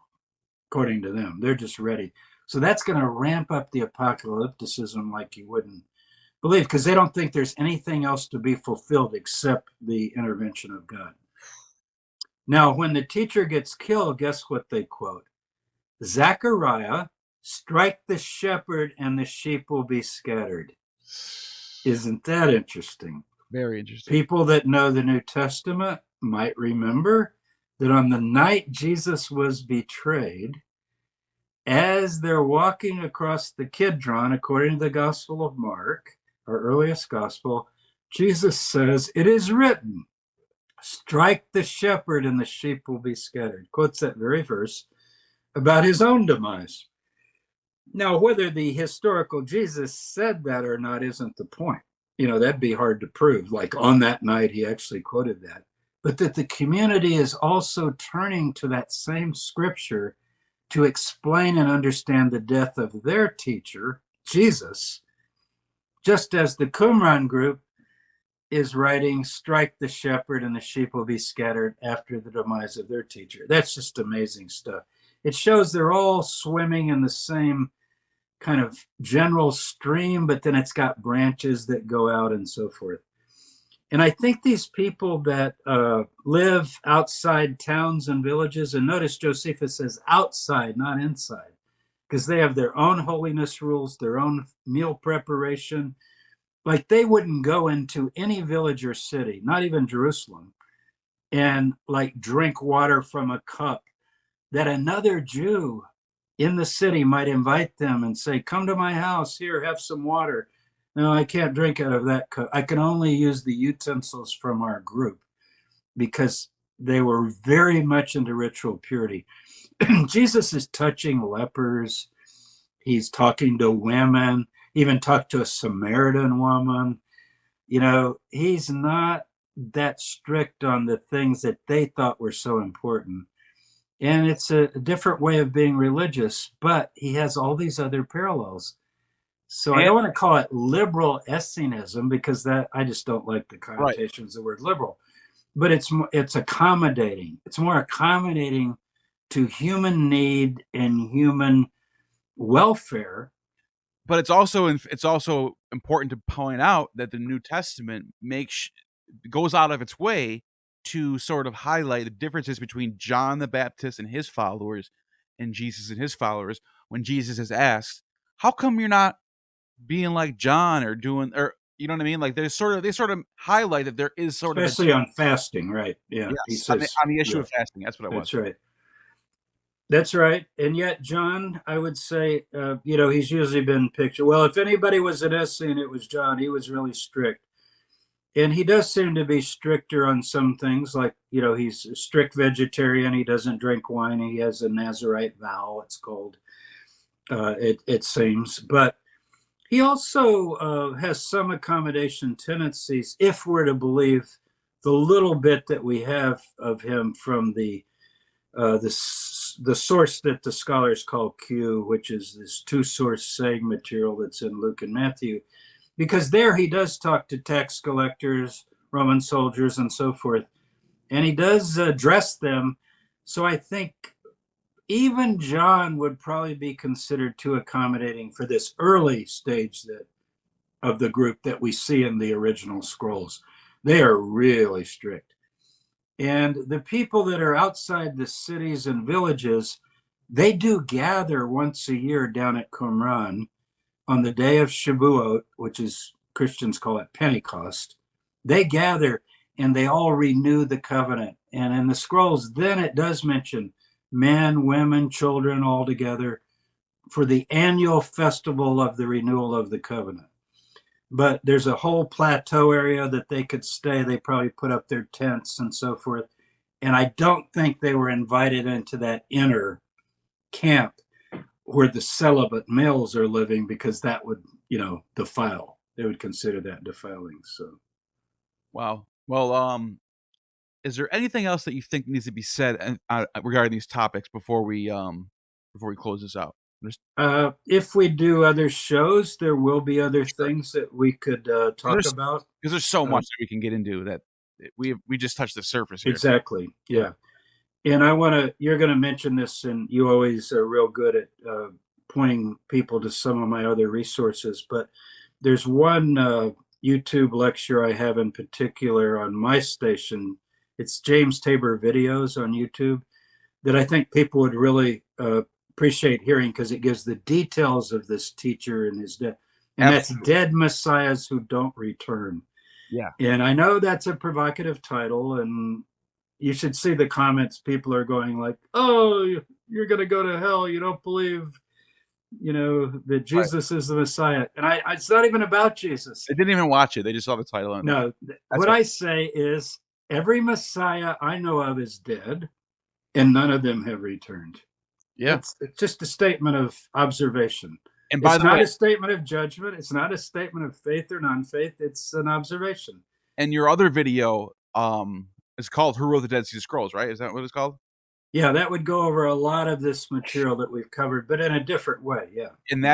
according to them. They're just ready. So that's going to ramp up the apocalypticism like you wouldn't believe, because they don't think there's anything else to be fulfilled except the intervention of God. Now, when the teacher gets killed, guess what they quote? Zechariah, strike the shepherd and the sheep will be scattered. Isn't that interesting? Very interesting. People that know the New Testament might remember that on the night Jesus was betrayed, as they're walking across the Kidron, according to the Gospel of Mark, our earliest gospel, Jesus says, it is written, strike the shepherd and the sheep will be scattered. Quotes that very verse about his own demise. Now, whether the historical Jesus said that or not isn't the point. That'd be hard to prove. Like on that night, he actually quoted that. But that the community is also turning to that same scripture to explain and understand the death of their teacher, Jesus, just as the Qumran group is writing, strike the shepherd and the sheep will be scattered after the demise of their teacher. That's just amazing stuff. It shows they're all swimming in the same kind of general stream, but then it's got branches that go out and so forth. And I think these people that live outside towns and villages, and notice Josephus says outside, not inside, because they have their own holiness rules, their own meal preparation. Like they wouldn't go into any village or city, not even Jerusalem, and like drink water from a cup that another Jew in the city might invite them and say, come to my house, here, have some water. No, I can't drink out of that cup. I can only use the utensils from our group, because they were very much into ritual purity. Jesus is touching lepers. He's talking to women, even talked to a Samaritan woman. He's not that strict on the things that they thought were so important. And it's a different way of being religious, but he has all these other parallels. So I don't want to call it liberal Essenism, because that I just don't like the connotations of the word liberal. But it's accommodating. It's more accommodating to human need and human welfare. But it's also important to point out that the New Testament goes out of its way to sort of highlight the differences between John the Baptist and his followers in Jesus and his followers when Jesus is asked, "How come you're not being like John or doing or you know what I mean?" Like they sort of highlight that there is sort of a Especially on fasting, right? Yeah, he yes says, on the issue yeah, of fasting. That's what it was. that's right. That's right. And yet, John, I would say, he's usually been pictured. Well, if anybody was an Essene, it was John. He was really strict. And he does seem to be stricter on some things, like, he's a strict vegetarian. He doesn't drink wine. He has a Nazarite vow, it's called, it seems. But he also has some accommodation tendencies, if we're to believe the little bit that we have of him from the source that the scholars call Q, which is this two source saying material that's in Luke and Matthew, because there he does talk to tax collectors, Roman soldiers, and so forth, and he does address them. So I think even John would probably be considered too accommodating for this early stage of the group that we see in the original scrolls. They are really strict. And the people that are outside the cities and villages, they do gather once a year down at Qumran on the day of Shavuot, which is Christians call it Pentecost. They gather and they all renew the covenant. And in the scrolls, then it does mention men, women, children all together for the annual festival of the renewal of the covenant. But there's a whole plateau area that they could stay. They probably put up their tents and so forth. And I don't think they were invited into that inner camp where the celibate males are living, because that would, defile. They would consider that defiling. So, Wow. Well, is there anything else that you think needs to be said regarding these topics before we close this out? if we do other shows, there will be other things that we could talk about. Because there's so much that we can get into that we just touched the surface here. Exactly. Yeah. And you're going to mention this, and you always are real good at pointing people to some of my other resources. But there's one YouTube lecture I have in particular on my station. It's James Tabor videos on YouTube that I think people would really appreciate hearing, because it gives the details of this teacher and his death. And Absolutely. That's Dead Messiahs Who Don't Return. Yeah. And I know that's a provocative title, and you should see the comments. People are going like, "Oh, you're going to go to hell. You don't believe, that Jesus is the Messiah." And it's not even about Jesus. They didn't even watch it. They just saw the title. No, what I say is every Messiah I know of is dead, and none of them have returned. Yeah. It's just a statement of observation. And by it's the not way, a statement of judgment. It's not a statement of faith or non-faith. It's an observation. And your other video is called "Who Wrote the Dead Sea Scrolls," right? Is that what it's called? Yeah, that would go over a lot of this material that we've covered, but in a different way. Yeah. And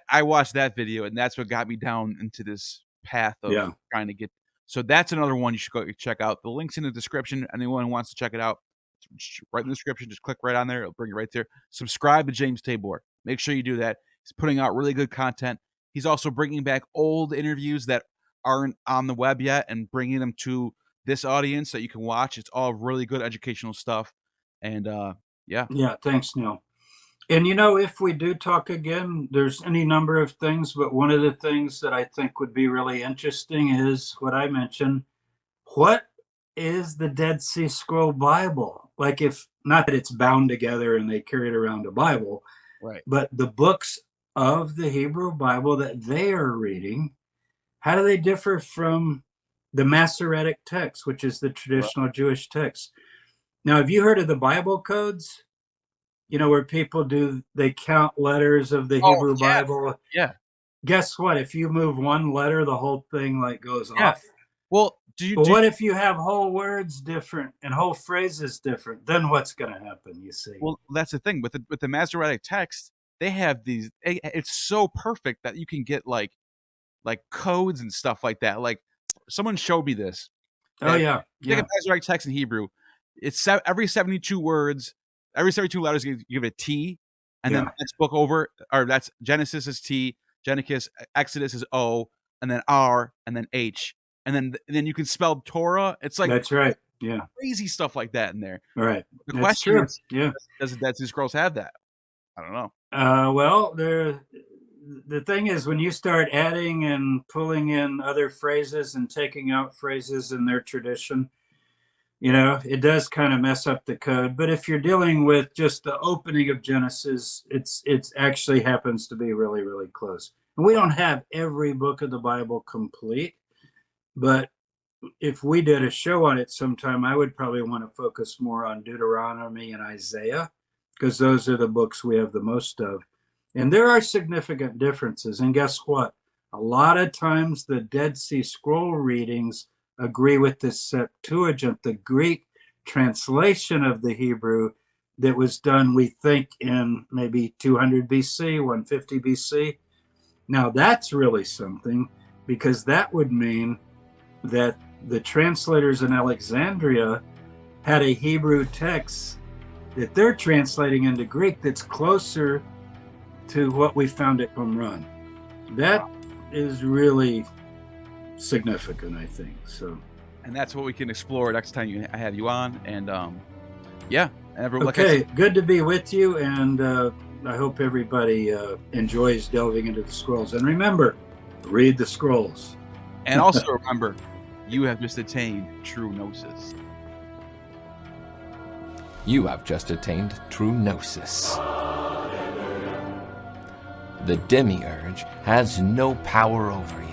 I watched that video, and that's what got me down into this path of trying to get. So that's another one you should go check out. The link's in the description. Anyone who wants to check it out, right in the description, just click right on there. It'll bring you right there. Subscribe to James Tabor. Make sure you do that. He's putting out really good content. He's also bringing back old interviews that aren't on the web yet and bringing them to this audience that you can watch. It's all really good educational stuff. And yeah. Thanks, Neil. And if we do talk again, there's any number of things, but one of the things that I think would be really interesting is what I mentioned. What is the Dead Sea Scroll Bible? Like, if not that it's bound together and they carry it around a Bible, right? But the books of the Hebrew Bible that they are reading, how do they differ from the Masoretic text, which is the traditional Jewish text? Now, have you heard of the Bible codes? Where people they count letters of the Hebrew Bible. Yeah. Guess what? If you move one letter, the whole thing goes off. Well, what if you have whole words different and whole phrases different? Then what's going to happen? You see? Well, that's the thing with the Masoretic text. They have these. It's so perfect that you can get like codes and stuff like that. Like someone showed me this. Oh yeah. Take a Masoretic text in Hebrew. It's every 72 words. Every 72 letters, you give it a T, and then that's book over, or that's Genesis is T, Genesis, Exodus is O, and then R, and then H, and then you can spell Torah. It's like that's right. Yeah. Crazy stuff like that in there. All right. The That's question true. is, Yeah. does the Dead Sea Scrolls have that? I don't know. Well, the thing is, when you start adding and pulling in other phrases and taking out phrases in their tradition, it does kind of mess up the code. But if you're dealing with just the opening of Genesis, it's actually happens to be really, really close. And we don't have every book of the Bible complete, but if we did a show on it sometime, I would probably want to focus more on Deuteronomy and Isaiah, because those are the books we have the most of. And there are significant differences. And guess what? A lot of times the Dead Sea Scroll readings agree with the Septuagint, the Greek translation of the Hebrew that was done, we think, in maybe 200 BC, 150 BC. Now that's really something, because that would mean that the translators in Alexandria had a Hebrew text that they're translating into Greek that's closer to what we found at Qumran. That is really significant, I think. So, and that's what we can explore next time I have you on. And yeah, okay, good to be with you, and I hope everybody enjoys delving into the scrolls. And remember, read the scrolls. And also remember, you have just attained true gnosis. You have just attained true gnosis. The demiurge has no power over you.